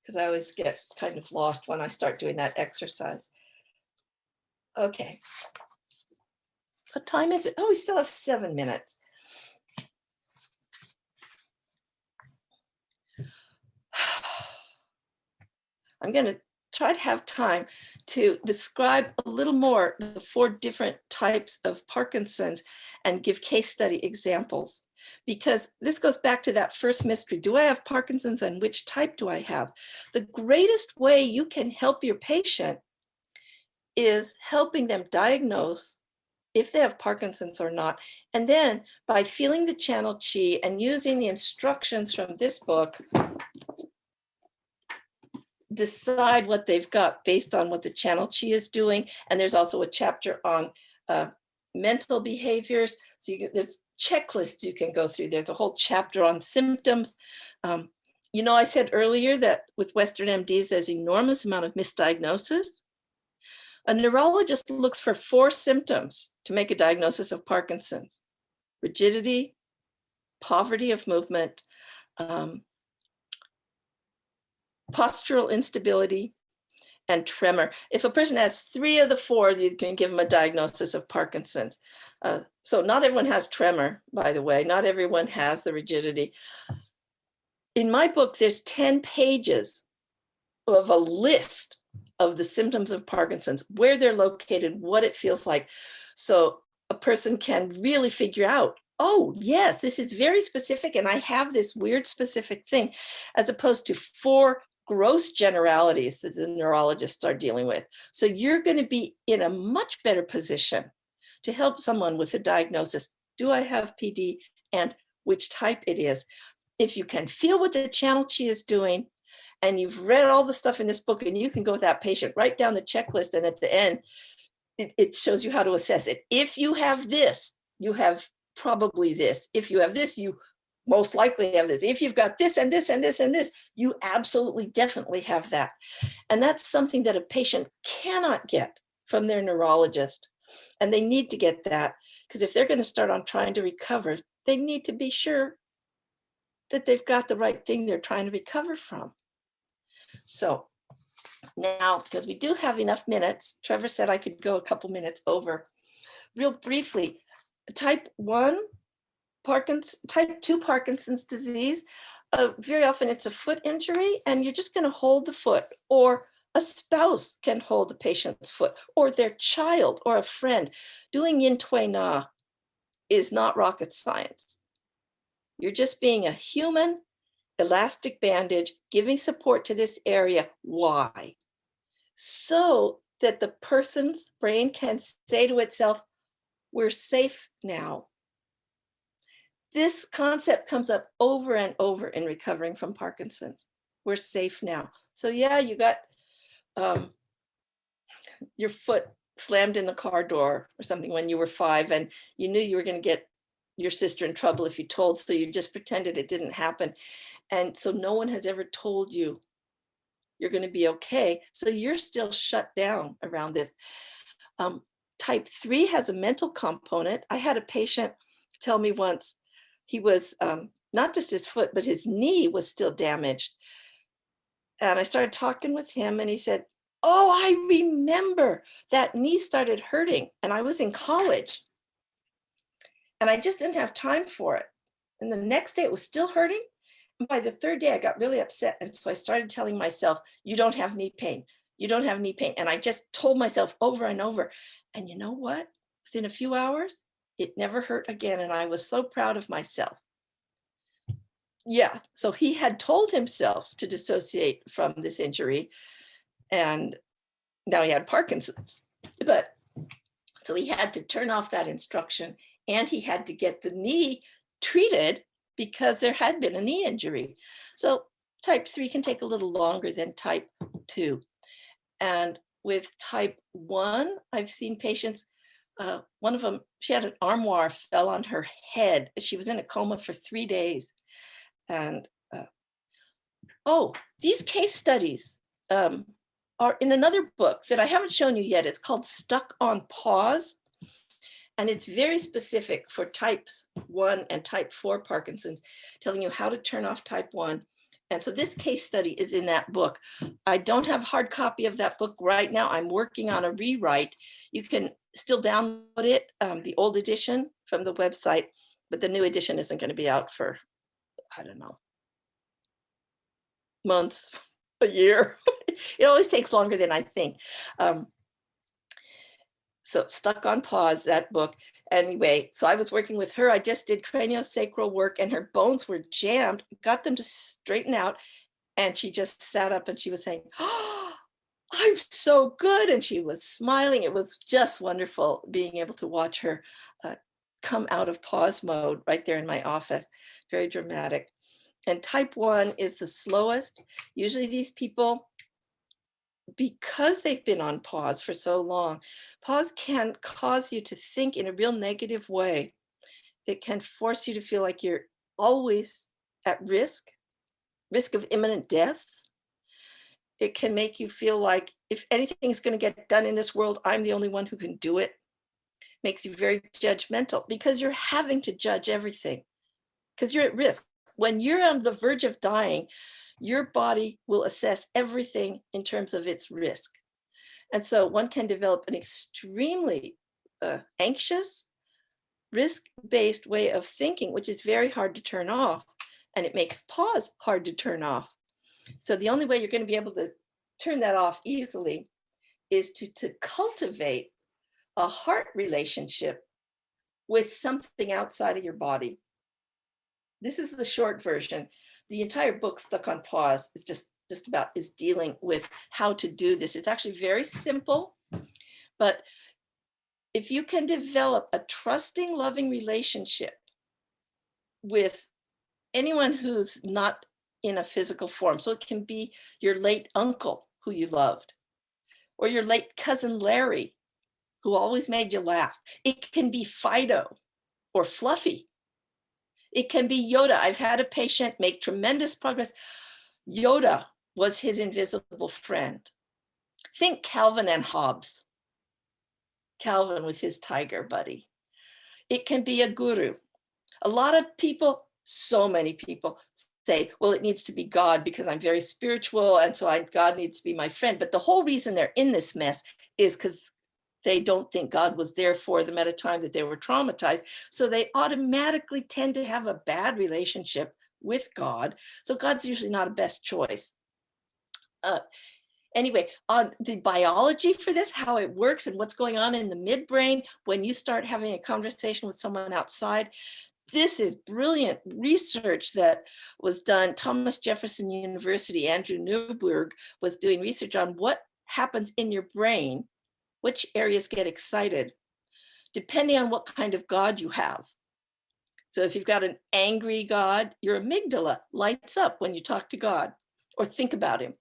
because I always get kind of lost when I start doing that exercise. Okay. What time is it? Oh, we still have 7 minutes. I'm going to try to have time to describe a little more the 4 different types of Parkinson's and give case study examples, because this goes back to that first mystery. Do I have Parkinson's, and which type do I have? The greatest way you can help your patient is helping them diagnose if they have Parkinson's or not. And then by feeling the channel chi and using the instructions from this book, decide what they've got based on what the channel chi is doing. And there's also a chapter on mental behaviors. So there's checklists you can go through. There's a whole chapter on symptoms. I said earlier that with Western MDs, there's enormous amount of misdiagnosis. A neurologist looks for 4 symptoms to make a diagnosis of Parkinson's: rigidity, poverty of movement, postural instability, and tremor. If a person has 3 of the 4, you can give them a diagnosis of Parkinson's. So not everyone has tremor, by the way. Not everyone has the rigidity. In my book, there's 10 pages of a list of the symptoms of Parkinson's, where they're located, what it feels like. So a person can really figure out, oh, yes, this is very specific, and I have this weird specific thing, as opposed to 4 gross generalities that the neurologists are dealing with. So you're going to be in a much better position to help someone with a diagnosis. Do I have PD, and which type it is? If you can feel what the channel chi is doing, and you've read all the stuff in this book, and you can go with that patient, write down the checklist, and at the end, it shows you how to assess it. If you have this, you have probably this. If you have this, you most likely have this. If you've got this and this and this and this, you absolutely definitely have that. And that's something that a patient cannot get from their neurologist. And they need to get that, because if they're going to start on trying to recover, they need to be sure that they've got the right thing they're trying to recover from. So now, because we do have enough minutes, Trevor said I could go a couple minutes over. Real briefly, type 1 Parkinson's, type 2 Parkinson's disease, very often it's a foot injury, and you're just going to hold the foot, or a spouse can hold the patient's foot, or their child, or a friend. Doing yin tui na is not rocket science. You're just being a human elastic bandage, giving support to this area. Why? So that the person's brain can say to itself, we're safe now. this concept comes up over and over in recovering from Parkinson's. We're safe now. So yeah, you got your foot slammed in the car door or something when you were 5, and you knew you were going to get your sister in trouble if you told, so you just pretended it didn't happen. And so no one has ever told you you're going to be okay. So you're still shut down around this. Type 3 has a mental component. I had a patient tell me once he was not just his foot, but his knee was still damaged. And I started talking with him, and he said, "Oh, I remember that knee started hurting, and I was in college, and I just didn't have time for it. And the next day it was still hurting. And by the third day, I got really upset. And so I started telling myself, you don't have knee pain. You don't have knee pain." And I just told myself over and over. And you know what? Within a few hours, it never hurt again. And I was so proud of myself. Yeah. So he had told himself to dissociate from this injury. And now he had Parkinson's. But so he had to turn off that instruction, and he had to get the knee treated because there had been a knee injury. So type 3 can take a little longer than type 2. And with type 1, I've seen patients, one of them, she had an armoire fell on her head. She was in a coma for 3 days. And these case studies are in another book that I haven't shown you yet. It's called Stuck on Pause. And it's very specific for types 1 and type 4 Parkinson's, telling you how to turn off type 1. And so this case study is in that book. I don't have a hard copy of that book right now. I'm working on a rewrite. You can still download it, the old edition from the website, but the new edition isn't going to be out for, I don't know, months, a year. It always takes longer than I think. So Stuck on Pause, that book. Anyway, so I was working with her. I just did craniosacral work, and her bones were jammed, got them to straighten out. And she just sat up and she was saying, "Oh, I'm so good." And she was smiling. It was just wonderful being able to watch her come out of pause mode right there in my office. Very dramatic. And type 1 is the slowest. Usually these people, because they've been on pause for so long, pause can cause you to think in a real negative way. It can force you to feel like you're always at risk of imminent death. It can make you feel like if anything is going to get done in this world, I'm the only one who can do it. Makes you very judgmental because you're having to judge everything because you're at risk. When you're on the verge of dying, your body will assess everything in terms of its risk. And so one can develop an extremely anxious, risk-based way of thinking, which is very hard to turn off. And it makes pause hard to turn off. So the only way you're going to be able to turn that off easily is to cultivate a heart relationship with something outside of your body. This is the short version. The entire book, Stuck on Pause, is just about is dealing with how to do this. It's actually very simple, but if you can develop a trusting, loving relationship with anyone who's not in a physical form, so it can be your late uncle who you loved, or your late cousin Larry, who always made you laugh. It can be Fido or Fluffy. It can be Yoda. I've had a patient make tremendous progress. Yoda was his invisible friend. Think Calvin and Hobbes. Calvin with his tiger buddy. It can be a guru. A lot of people, so many people say, well, it needs to be God because I'm very spiritual, and so God needs to be my friend. But the whole reason they're in this mess is because they don't think God was there for them at a time that they were traumatized. So they automatically tend to have a bad relationship with God. So God's usually not a best choice. Anyway, on the biology for this, how it works and what's going on in the midbrain when you start having a conversation with someone outside, this is brilliant research that was done. Thomas Jefferson University, Andrew Newberg was doing research on what happens in your brain, which areas get excited, depending on what kind of God you have. So if you've got an angry God, your amygdala lights up when you talk to God or think about him.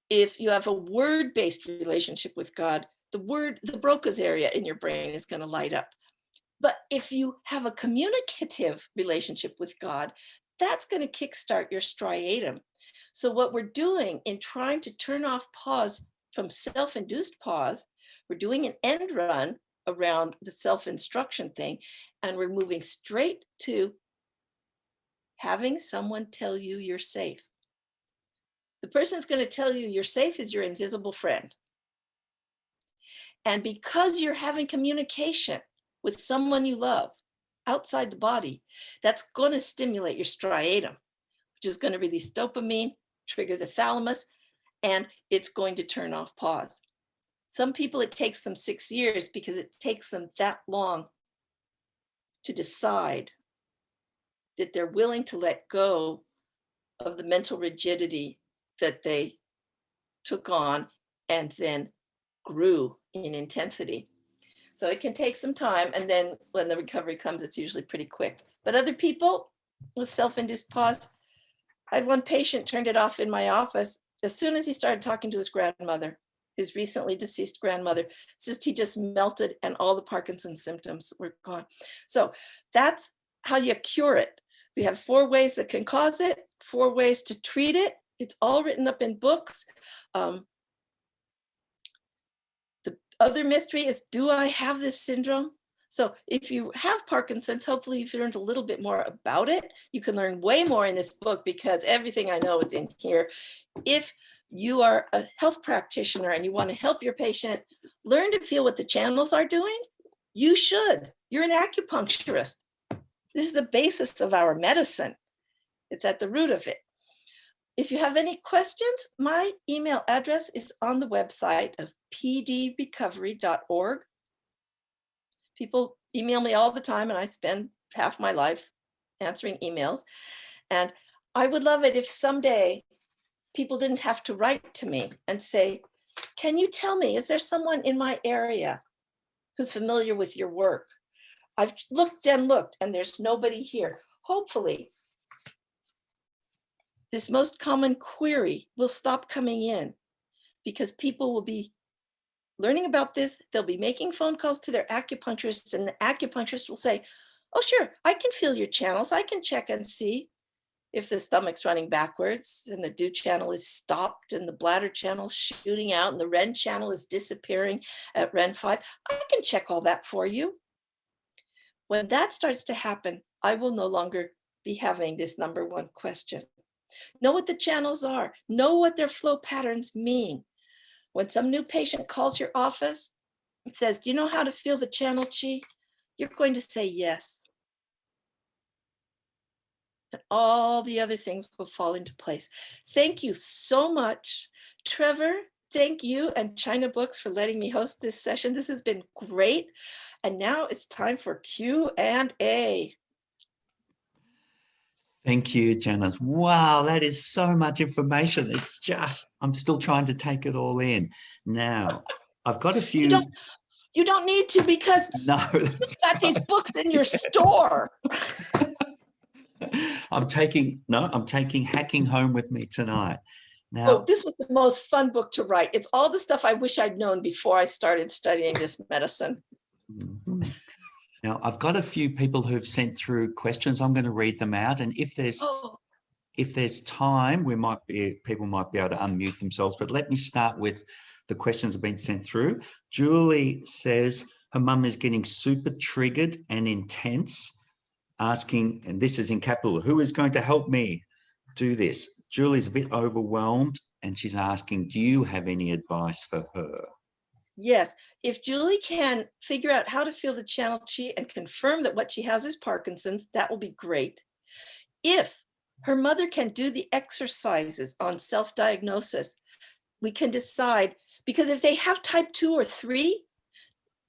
If you have a word-based relationship with God, the Broca's area in your brain is going to light up. But if you have a communicative relationship with God, that's going to kickstart your striatum. So what we're doing in trying to turn off pause from self-induced pause, we're doing an end run around the self-instruction thing, and we're moving straight to having someone tell you you're safe. The person who's going to tell you you're safe is your invisible friend. And because you're having communication with someone you love outside the body, that's going to stimulate your striatum, which is going to release dopamine, trigger the thalamus, and it's going to turn off pause. Some people, it takes them 6 years because it takes them that long to decide that they're willing to let go of the mental rigidity that they took on and then grew in intensity. So it can take some time, and then when the recovery comes, it's usually pretty quick. But other people with self-induced pause, I had one patient turned it off in my office as soon as he started talking to his grandmother, his recently deceased grandmother. It's just, he just melted and all the Parkinson's symptoms were gone. So that's how you cure it. We have 4 ways that can cause it, 4 ways to treat it. It's all written up in books. The other mystery is, do I have this syndrome? So if you have Parkinson's, hopefully you've learned a little bit more about it. You can learn way more in this book because everything I know is in here. If you are a health practitioner and you want to help your patient learn to feel what the channels are doing, you should. You're an acupuncturist. This is the basis of our medicine. It's at the root of it. If you have any questions, my email address is on the website of pdrecovery.org. People email me all the time, and I spend half my life answering emails. And I would love it if someday people didn't have to write to me and say, can you tell me, is there someone in my area who's familiar with your work? I've looked and looked, and there's nobody here. Hopefully, this most common query will stop coming in because people will be learning about this. They'll be making phone calls to their acupuncturist, and the acupuncturist will say, oh, sure, I can feel your channels. I can check and see if the stomach's running backwards and the DO channel is stopped and the bladder channel is shooting out and the REN channel is disappearing at REN 5. I can check all that for you. When that starts to happen, I will no longer be having this number 1 question. Know what the channels are. Know what their flow patterns mean. When some new patient calls your office and says, do you know how to feel the channel chi? You're going to say yes. And all the other things will fall into place. Thank you so much, Trevor. Thank you and China Books for letting me host this session. This has been great. And now it's time for Q&A. Thank you, Janice. Wow, that is so much information. It's just, I'm still trying to take it all in. Now, I've got a few. You don't need to, because No, you've got these books in your store. I'm taking Hacking Home with me tonight. Now, oh, this was the most fun book to write. It's all the stuff I wish I'd known before I started studying this medicine. Mm-hmm. Now, I've got a few people who've sent through questions. I'm going to read them out, and if there's time, people might be able to unmute themselves. But let me start with the questions that have been sent through. Julie says her mum is getting super triggered and intense, asking, and this is in capital, who is going to help me do this? Julie's a bit overwhelmed, and she's asking, do you have any advice for her? Yes, if Julie can figure out how to feel the channel chi and confirm that what she has is Parkinson's, that will be great. If her mother can do the exercises on self-diagnosis, we can decide, because if they have type 2 or 3,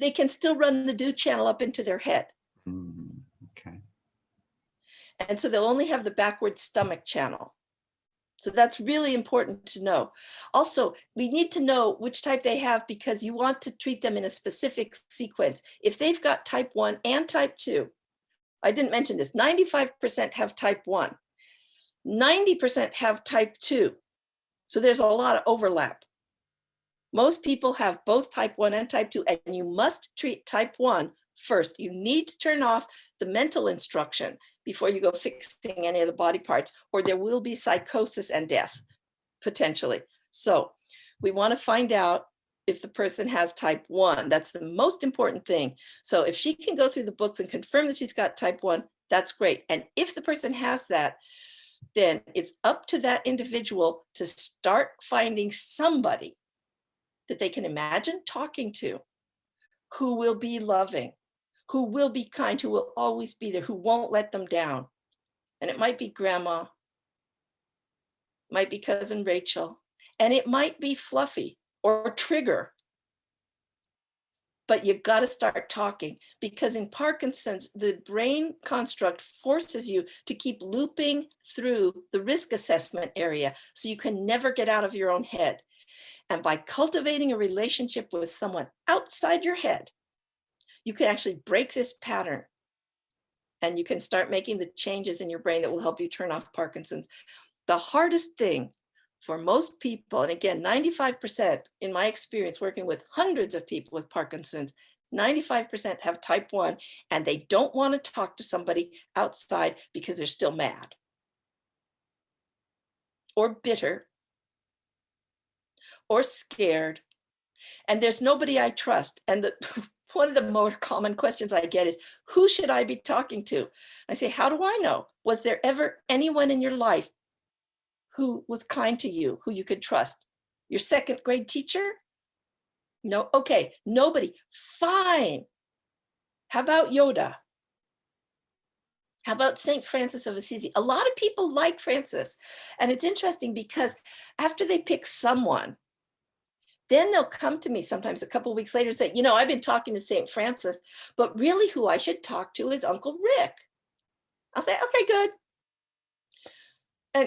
they can still run the DO channel up into their head. Okay. And so they'll only have the backward stomach channel. So that's really important to know. Also, we need to know which type they have because you want to treat them in a specific sequence. If they've got type 1 and type 2, I didn't mention this, 95% have type 1, 90% have type 2. So there's a lot of overlap. Most people have both type 1 and type 2, and you must treat type 1 first. You need to turn off the mental instruction before you go fixing any of the body parts, or there will be psychosis and death, potentially. So we want to find out if the person has type 1. That's the most important thing. So if she can go through the books and confirm that she's got type 1, that's great. And if the person has that, then it's up to that individual to start finding somebody that they can imagine talking to, who will be loving, who will be kind, who will always be there, who won't let them down. And it might be grandma, might be cousin Rachel, and it might be Fluffy or Trigger. But you got to start talking, because in Parkinson's, the brain construct forces you to keep looping through the risk assessment area, so you can never get out of your own head. And by cultivating a relationship with someone outside your head, you can actually break this pattern, and you can start making the changes in your brain that will help you turn off Parkinson's. The hardest thing for most people, and again, 95% in my experience working with hundreds of people with Parkinson's, 95% have type 1, and they don't want to talk to somebody outside because they're still mad or bitter or scared. And there's nobody I trust. And one of the more common questions I get is, who should I be talking to? I say, how do I know? Was there ever anyone in your life who was kind to you, who you could trust? Your second grade teacher? No, okay, nobody, fine. How about Yoda? How about St. Francis of Assisi? A lot of people like Francis. And it's interesting because after they pick someone, then they'll come to me sometimes a couple of weeks later and say, I've been talking to St. Francis, but really who I should talk to is Uncle Rick. I'll say, okay, good.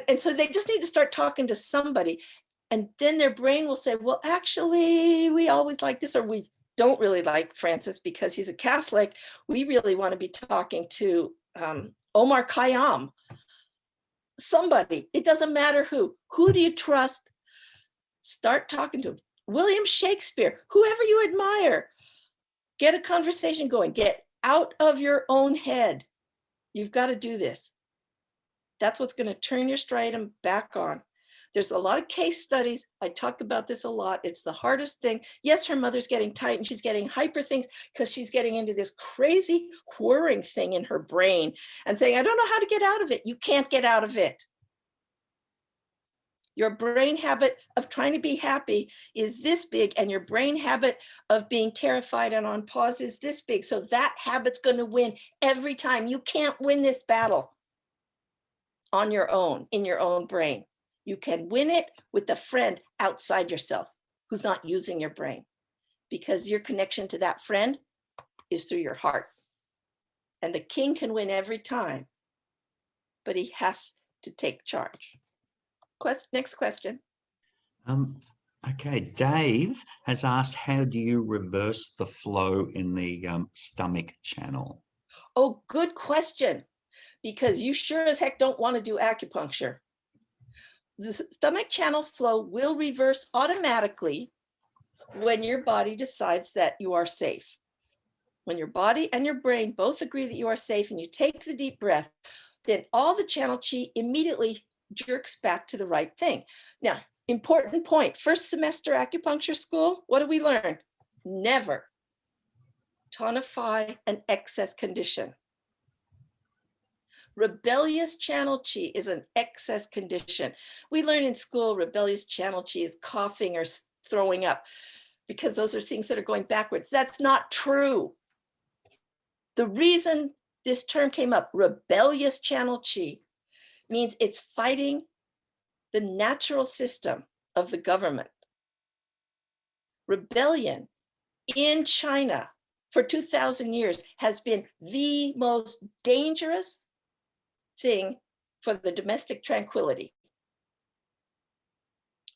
And so they just need to start talking to somebody. And then their brain will say, well, actually, we always like this, or we don't really like Francis because he's a Catholic. We really want to be talking to Omar Khayyam. Somebody, it doesn't matter who. Who do you trust? Start talking to him. William Shakespeare, whoever you admire. Get a conversation going. Get out of your own head. You've got to do this. That's what's going to turn your striatum back on. There's a lot of case studies. I talk about this a lot. It's the hardest thing. Yes, her mother's getting tight and she's getting hyper things because she's getting into this crazy whirring thing in her brain and saying, I don't know how to get out of it. You can't get out of it. Your brain habit of trying to be happy is this big, and your brain habit of being terrified and on pause is this big. So that habit's going to win every time. You can't win this battle on your own, in your own brain. You can win it with a friend outside yourself who's not using your brain, because your connection to that friend is through your heart. And the king can win every time, but he has to take charge. Next question. Okay, Dave has asked, how do you reverse the flow in the stomach channel? Oh, good question, because you sure as heck don't want to do acupuncture. The stomach channel flow will reverse automatically when your body decides that you are safe. When your body and your brain both agree that you are safe and you take the deep breath, then all the channel chi immediately jerks back to the right thing. Now, important point, first semester acupuncture school, what do we learn? Never tonify an excess condition. Rebellious channel chi is an excess condition. We learn in school rebellious channel chi is coughing or throwing up, because those are things that are going backwards. That's not true. The reason this term came up, rebellious channel chi, means it's fighting the natural system of the government. Rebellion in China for 2,000 years has been the most dangerous thing for the domestic tranquility.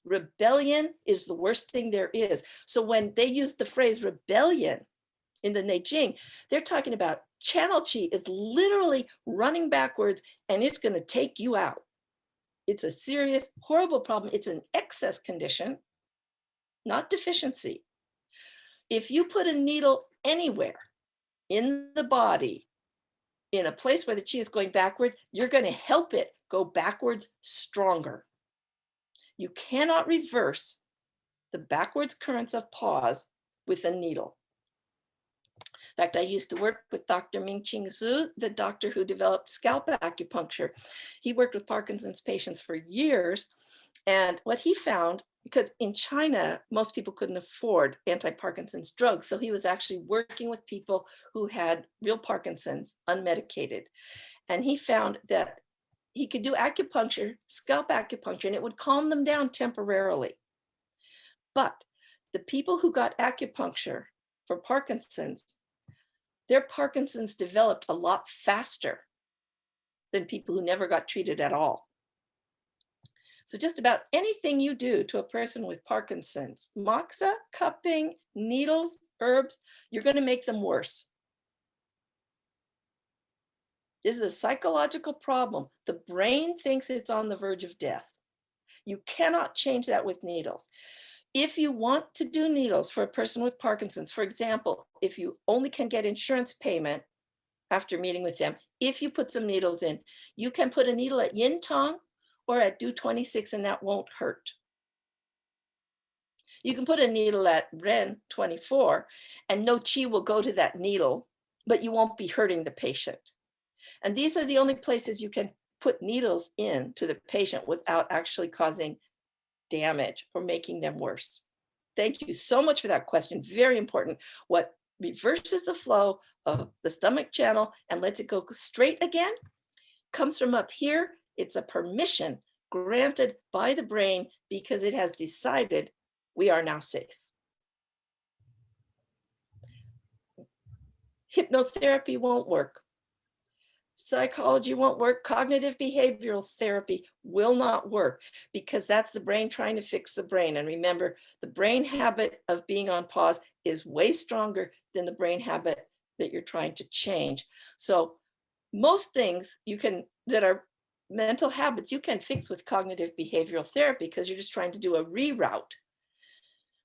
Rebellion is the worst thing there is. So when they use the phrase rebellion in the Neijing, they're talking about channel chi is literally running backwards and it's going to take you out. It's a serious, horrible problem. It's an excess condition, not deficiency. If you put a needle anywhere in the body, in a place where the chi is going backwards, you're going to help it go backwards stronger. You cannot reverse the backwards currents of pause with a needle. In fact, I used to work with Dr. Ming-Ching Zhu, the doctor who developed scalp acupuncture. He worked with Parkinson's patients for years. And what he found, because in China, most people couldn't afford anti-Parkinson's drugs. So he was actually working with people who had real Parkinson's, unmedicated. And he found that he could do acupuncture, scalp acupuncture, and it would calm them down temporarily. But the people who got acupuncture for Parkinson's, their Parkinson's developed a lot faster than people who never got treated at all. So just about anything you do to a person with Parkinson's, moxa, cupping, needles, herbs, you're going to make them worse. This is a psychological problem. The brain thinks it's on the verge of death. You cannot change that with needles. If you want to do needles for a person with Parkinson's, for example, if you only can get insurance payment after meeting with them, if you put some needles in, you can put a needle at yin tong or at do 26 and that won't hurt. You can put a needle at ren 24 and no chi will go to that needle, but you won't be hurting the patient. And these are the only places you can put needles in to the patient without actually causing damage or making them worse. Thank you so much for that question. Very important. What reverses the flow of the stomach channel and lets it go straight again comes from up here. It's a permission granted by the brain because it has decided we are now safe. Hypnotherapy won't work. Psychology won't work. Cognitive behavioral therapy will not work because that's the brain trying to fix the brain. And remember, the brain habit of being on pause is way stronger than the brain habit that you're trying to change. So most things you can that are mental habits, you can fix with cognitive behavioral therapy because you're just trying to do a reroute.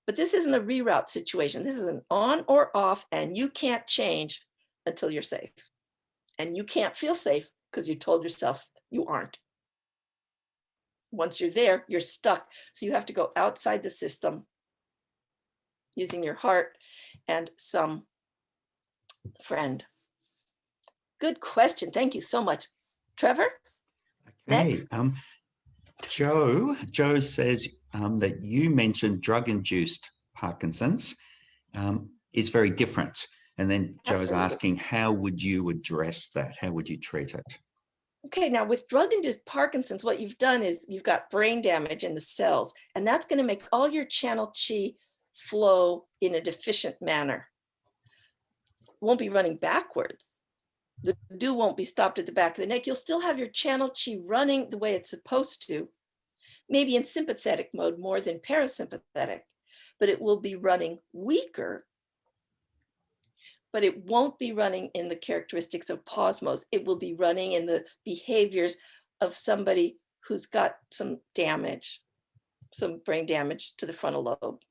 But this isn't a reroute situation. This is an on or off, and you can't change until you're safe. And you can't feel safe because you told yourself you aren't. Once you're there, you're stuck. So you have to go outside the system using your heart and some friend. Good question. Thank you so much. Trevor? Okay. Next. Joe says that you mentioned drug-induced Parkinson's is very different. And then Joe's asking, how would you address that? How would you treat it? Okay, now with drug-induced Parkinson's, what you've done is you've got brain damage in the cells, and that's going to make all your channel chi flow in a deficient manner. It won't be running backwards. The do won't be stopped at the back of the neck. You'll still have your channel chi running the way it's supposed to, maybe in sympathetic mode more than parasympathetic, but it will be running weaker. But it won't be running in the characteristics of pause modes. It will be running in the behaviors of somebody who's got some damage, some brain damage to the frontal lobe.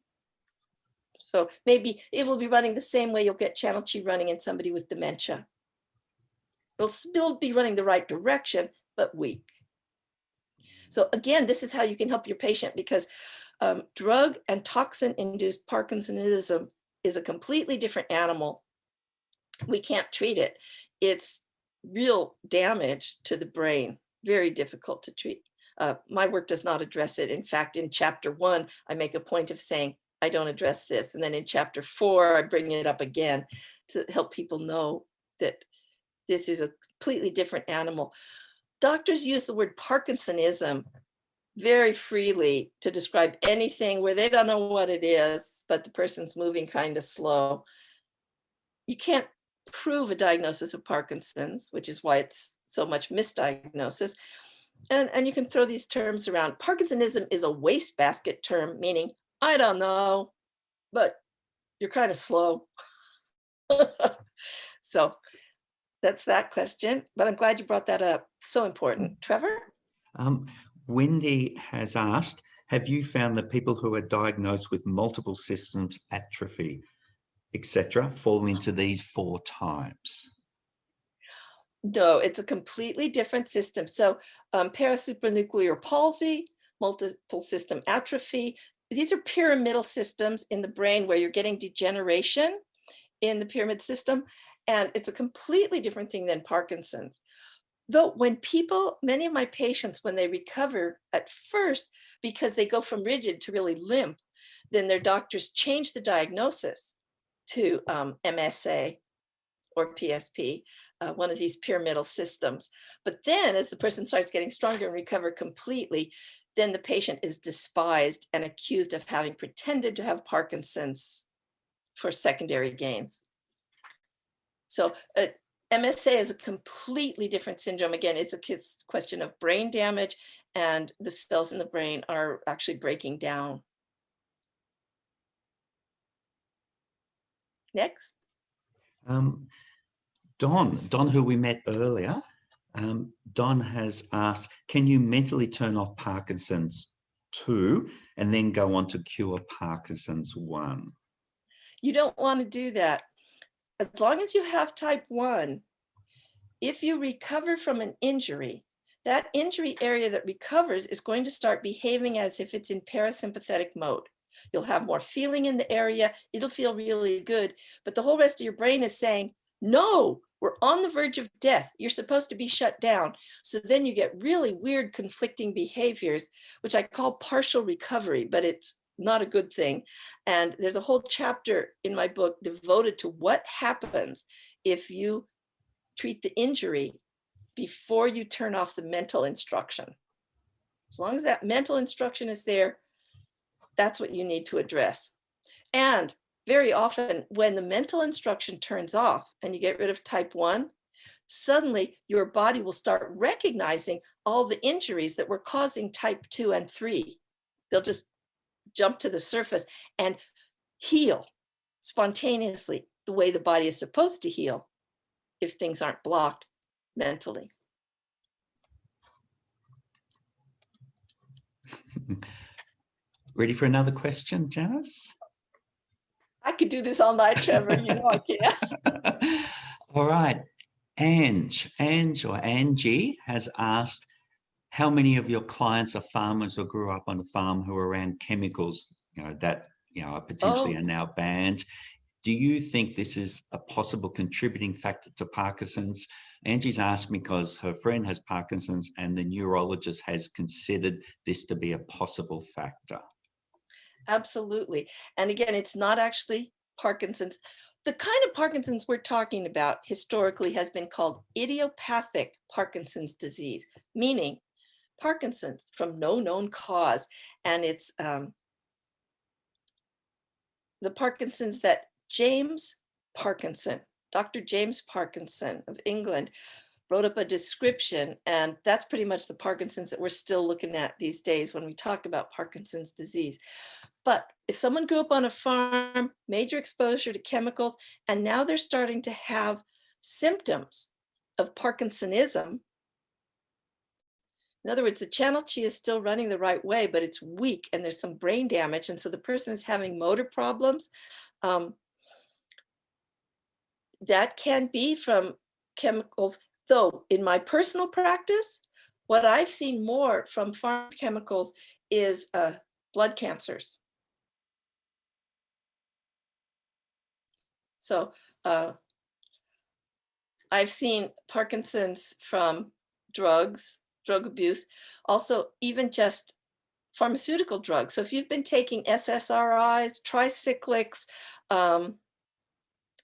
So maybe it will be running the same way you'll get channel chi running in somebody with dementia. It'll still be running the right direction, but weak. So again, this is how you can help your patient because drug and toxin-induced Parkinsonism is a completely different animal. We can't treat it. It's real damage to the brain, very difficult to treat. My work does not address it. In fact, in chapter 1, I make a point of saying, I don't address this. And then in chapter 4, I bring it up again to help people know that this is a completely different animal. Doctors use the word Parkinsonism very freely to describe anything where they don't know what it is, but the person's moving kind of slow. You can't prove a diagnosis of Parkinson's, which is why it's so much misdiagnosis. And you can throw these terms around. Parkinsonism is a wastebasket term, meaning, I don't know, but you're kind of slow. So That's that question, but I'm glad you brought that up. So important. Trevor? Um, Wendy has asked, have you found that people who are diagnosed with multiple systems atrophy, etc., fall into these 4 types? No, it's a completely different system. So parasupranuclear palsy, multiple system atrophy, these are pyramidal systems in the brain where you're getting degeneration in the pyramid system. And it's a completely different thing than Parkinson's. Though when people, many of my patients, when they recover at first, because they go from rigid to really limp, then their doctors change the diagnosis to MSA or PSP, one of these pyramidal systems. But then as the person starts getting stronger and recover completely, then the patient is despised and accused of having pretended to have Parkinson's for secondary gains. So MSA is a completely different syndrome. Again, it's a question of brain damage, and the cells in the brain are actually breaking down. Next. Don, who we met earlier, Don has asked, can you mentally turn off Parkinson's 2 and then go on to cure Parkinson's 1? You don't want to do that. As long as you have type 1, if you recover from an injury, that injury area that recovers is going to start behaving as if it's in parasympathetic mode. You'll have more feeling in the area. It'll feel really good. But the whole rest of your brain is saying, no, we're on the verge of death. You're supposed to be shut down. So then you get really weird conflicting behaviors, which I call partial recovery, but it's not a good thing. And there's a whole chapter in my book devoted to what happens if you treat the injury before you turn off the mental instruction. As long as that mental instruction is there, that's what you need to address. And very often when the mental instruction turns off and you get rid of type 1, suddenly your body will start recognizing all the injuries that were causing type 2 and 3. They'll just jump to the surface and heal spontaneously the way the body is supposed to heal if things aren't blocked mentally. Ready for another question, Janice? I could do this all night, Trevor. You know I can. All right. Angie has asked, how many of your clients are farmers or grew up on a farm who are around chemicals, that are potentially are now banned? Do you think this is a possible contributing factor to Parkinson's? Angie's asked me because her friend has Parkinson's and the neurologist has considered this to be a possible factor. Absolutely. And again, it's not actually Parkinson's. The kind of Parkinson's we're talking about historically has been called idiopathic Parkinson's disease, meaning Parkinson's from no known cause. And it's the Parkinson's that James Parkinson, Dr. James Parkinson of England, wrote up a description, and that's pretty much the Parkinson's that we're still looking at these days when we talk about Parkinson's disease. But if someone grew up on a farm, major exposure to chemicals, and now they're starting to have symptoms of Parkinsonism, in other words, the channel chi is still running the right way, but it's weak and there's some brain damage. And so the person is having motor problems. That can be from chemicals. Though in my personal practice, what I've seen more from farm chemicals is blood cancers. So I've seen Parkinson's from drugs, drug abuse, also even just pharmaceutical drugs. So if you've been taking SSRIs, tricyclics,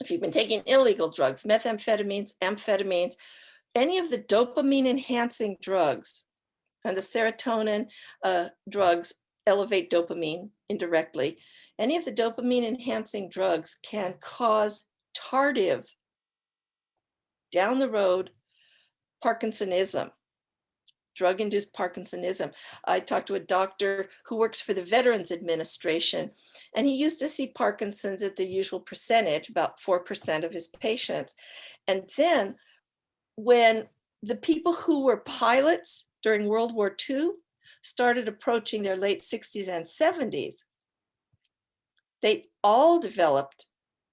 if you've been taking illegal drugs, methamphetamines, amphetamines, any of the dopamine enhancing drugs and the serotonin drugs elevate dopamine indirectly. Any of the dopamine enhancing drugs can cause tardive, down the road, Parkinsonism, drug-induced Parkinsonism. I talked to a doctor who works for the Veterans Administration, and he used to see Parkinson's at the usual percentage, about 4% of his patients. And then when the people who were pilots during World War II started approaching their late 60s and 70s, they all developed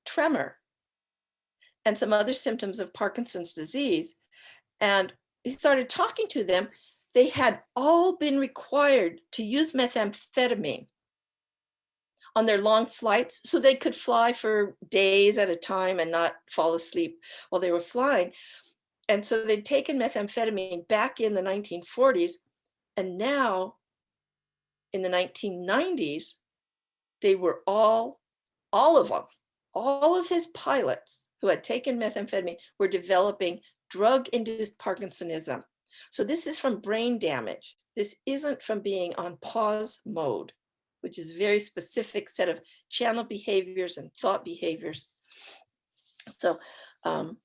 tremor and some other symptoms of Parkinson's disease. And he started talking to them. They had all been required to use methamphetamine on their long flights so they could fly for days at a time and not fall asleep while they were flying. And so they'd taken methamphetamine back in the 1940s, and now in the 1990s, they were all of them, all of his pilots who had taken methamphetamine were developing drug-induced Parkinsonism. So this is from brain damage. This isn't from being on pause mode, which is a very specific set of channel behaviors and thought behaviors. So I'm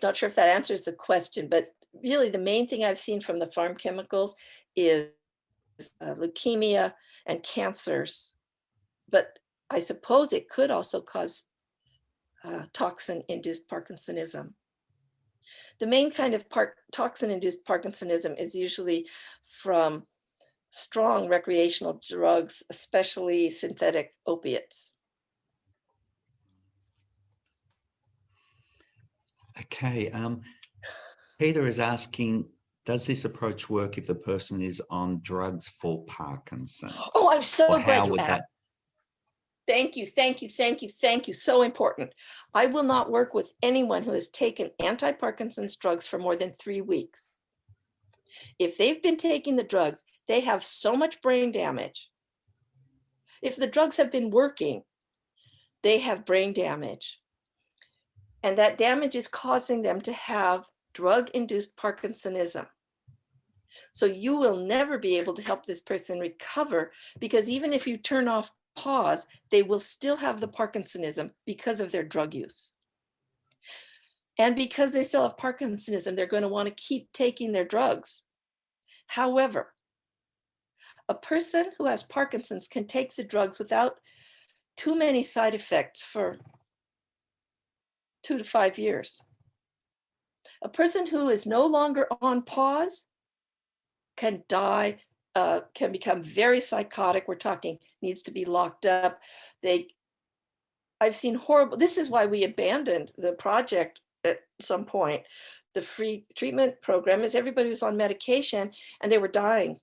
not sure if that answers the question, but really the main thing I've seen from the farm chemicals is leukemia and cancers. But I suppose it could also cause toxin-induced Parkinsonism. The main kind of toxin-induced Parkinsonism is usually from strong recreational drugs, especially synthetic opiates. Okay. Peter is asking, does this approach work if the person is on drugs for Parkinson's? Oh, I'm so glad you asked. That... Thank you, thank you, thank you, thank you. So important. I will not work with anyone who has taken anti-Parkinson's drugs for more than 3 weeks. If they've been taking the drugs, they have so much brain damage. If the drugs have been working, they have brain damage. And that damage is causing them to have drug-induced Parkinsonism. So you will never be able to help this person recover, because even if you turn off pause, they will still have the Parkinsonism because of their drug use. And because they still have Parkinsonism, they're going to want to keep taking their drugs. However, a person who has Parkinson's can take the drugs without too many side effects for 2 to 5 years. A person who is no longer on pause can die, can become very psychotic. We're talking needs to be locked up. I've seen horrible, this is why we abandoned the project at some point. The free treatment program is everybody was on medication and they were dying.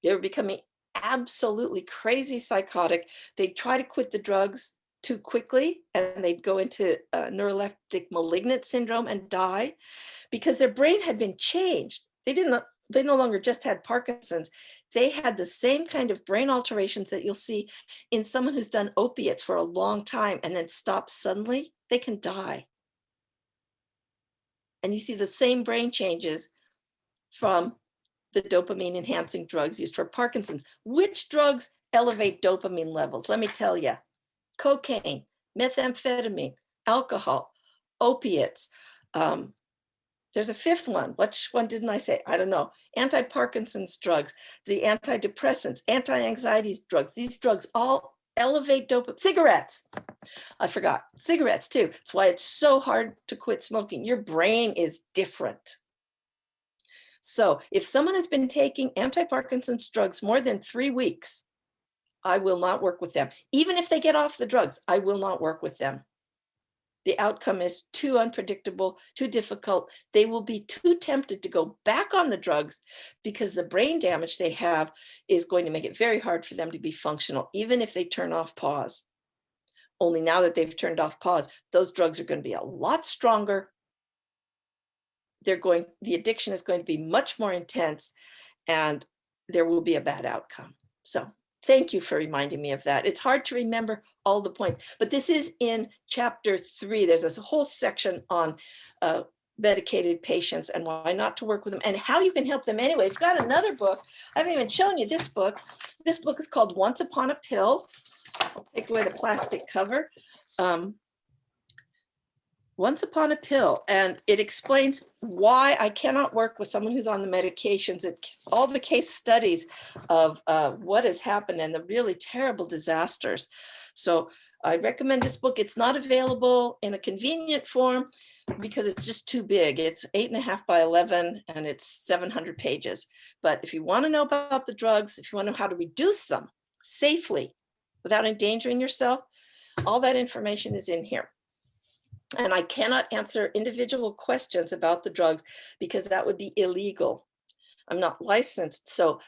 They were becoming absolutely crazy psychotic. They'd try to quit the drugs too quickly and they'd go into neuroleptic malignant syndrome and die because their brain had been changed. They no longer just had Parkinson's. They had the same kind of brain alterations that you'll see in someone who's done opiates for a long time and then stops suddenly. They can die. And you see the same brain changes from the dopamine enhancing drugs used for Parkinson's. Which drugs elevate dopamine levels? Let me tell you. Cocaine, methamphetamine, alcohol, opiates. There's a fifth one. Which one didn't I say? I don't know. Anti-Parkinson's drugs, the antidepressants, anti-anxiety drugs. These drugs all elevate dopamine. Cigarettes. I forgot. Cigarettes too. That's why it's so hard to quit smoking. Your brain is different. So if someone has been taking anti-Parkinson's drugs more than 3 weeks, I will not work with them. Even if they get off the drugs, I will not work with them. The outcome is too unpredictable, too difficult. They will be too tempted to go back on the drugs because the brain damage they have is going to make it very hard for them to be functional, even if they turn off pause. Only now that they've turned off pause, those drugs are going to be a lot stronger. The addiction is going to be much more intense and there will be a bad outcome. So thank you for reminding me of that. It's hard to remember all the points, but this is in chapter 3. There's this whole section on medicated patients and why not to work with them and how you can help them anyway. We've got another book. I haven't even shown you this book. This book is called Once Upon a Pill. I'll take away the plastic cover. Once Upon a Pill, and it explains why I cannot work with someone who's on the medications, all the case studies of what has happened and the really terrible disasters. So I recommend this book. It's not available in a convenient form, because it's just too big. It's 8.5 by 11 and it's 700 pages. But if you want to know about the drugs, if you want to know how to reduce them safely without endangering yourself, all that information is in here. And I cannot answer individual questions about the drugs because that would be illegal. I'm not licensed. So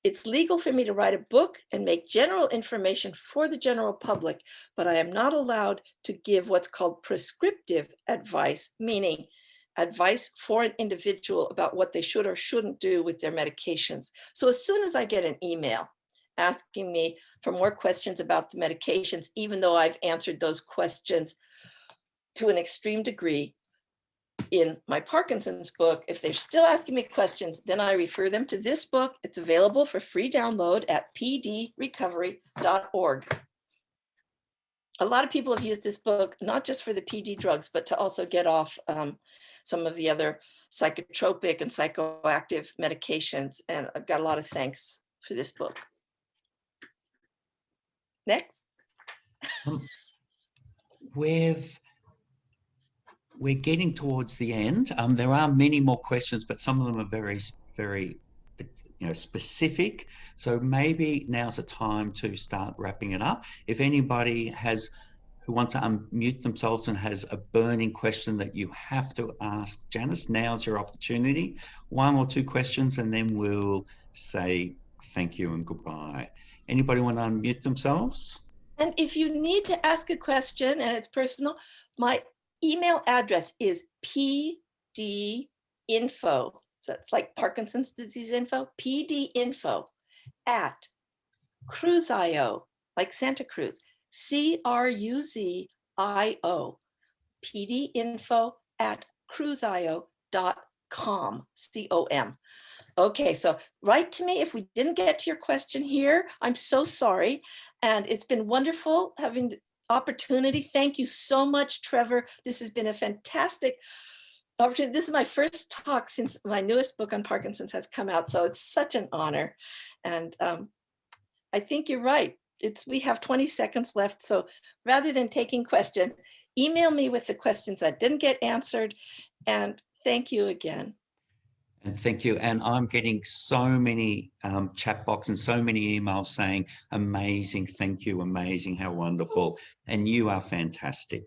it's legal for me to write a book and make general information for the general public, but I am not allowed to give what's called prescriptive advice, meaning advice for an individual about what they should or shouldn't do with their medications. So as soon as I get an email asking me for more questions about the medications, even though I've answered those questions to an extreme degree in my Parkinson's book, if they're still asking me questions, then I refer them to this book. It's available for free download at pdrecovery.org. A lot of people have used this book, not just for the PD drugs, but to also get off some of the other psychotropic and psychoactive medications. And I've got a lot of thanks for this book. Next. We're getting towards the end. There are many more questions, but some of them are very, very, specific. So maybe now's the time to start wrapping it up. If anybody who wants to unmute themselves and has a burning question that you have to ask Janice, now's your opportunity. 1 or 2 questions, and then we'll say thank you and goodbye. Anybody want to unmute themselves? And if you need to ask a question and it's personal, my email address is pdinfo. So it's like Parkinson's disease info, pdinfo at Cruzio, like Santa Cruz, CRUZIO, pdinfo at cruzio.com, C-O-M. Okay, so write to me if we didn't get to your question here. I'm so sorry. And it's been wonderful having the opportunity. Thank you so much, Trevor. This has been a fantastic opportunity. This is my first talk since my newest book on Parkinson's has come out. So it's such an honor. And I think you're right. We have 20 seconds left. So rather than taking questions, email me with the questions that didn't get answered. And thank you again. And thank you. And I'm getting so many chat box and so many emails saying, amazing, thank you, amazing, how wonderful. And you are fantastic.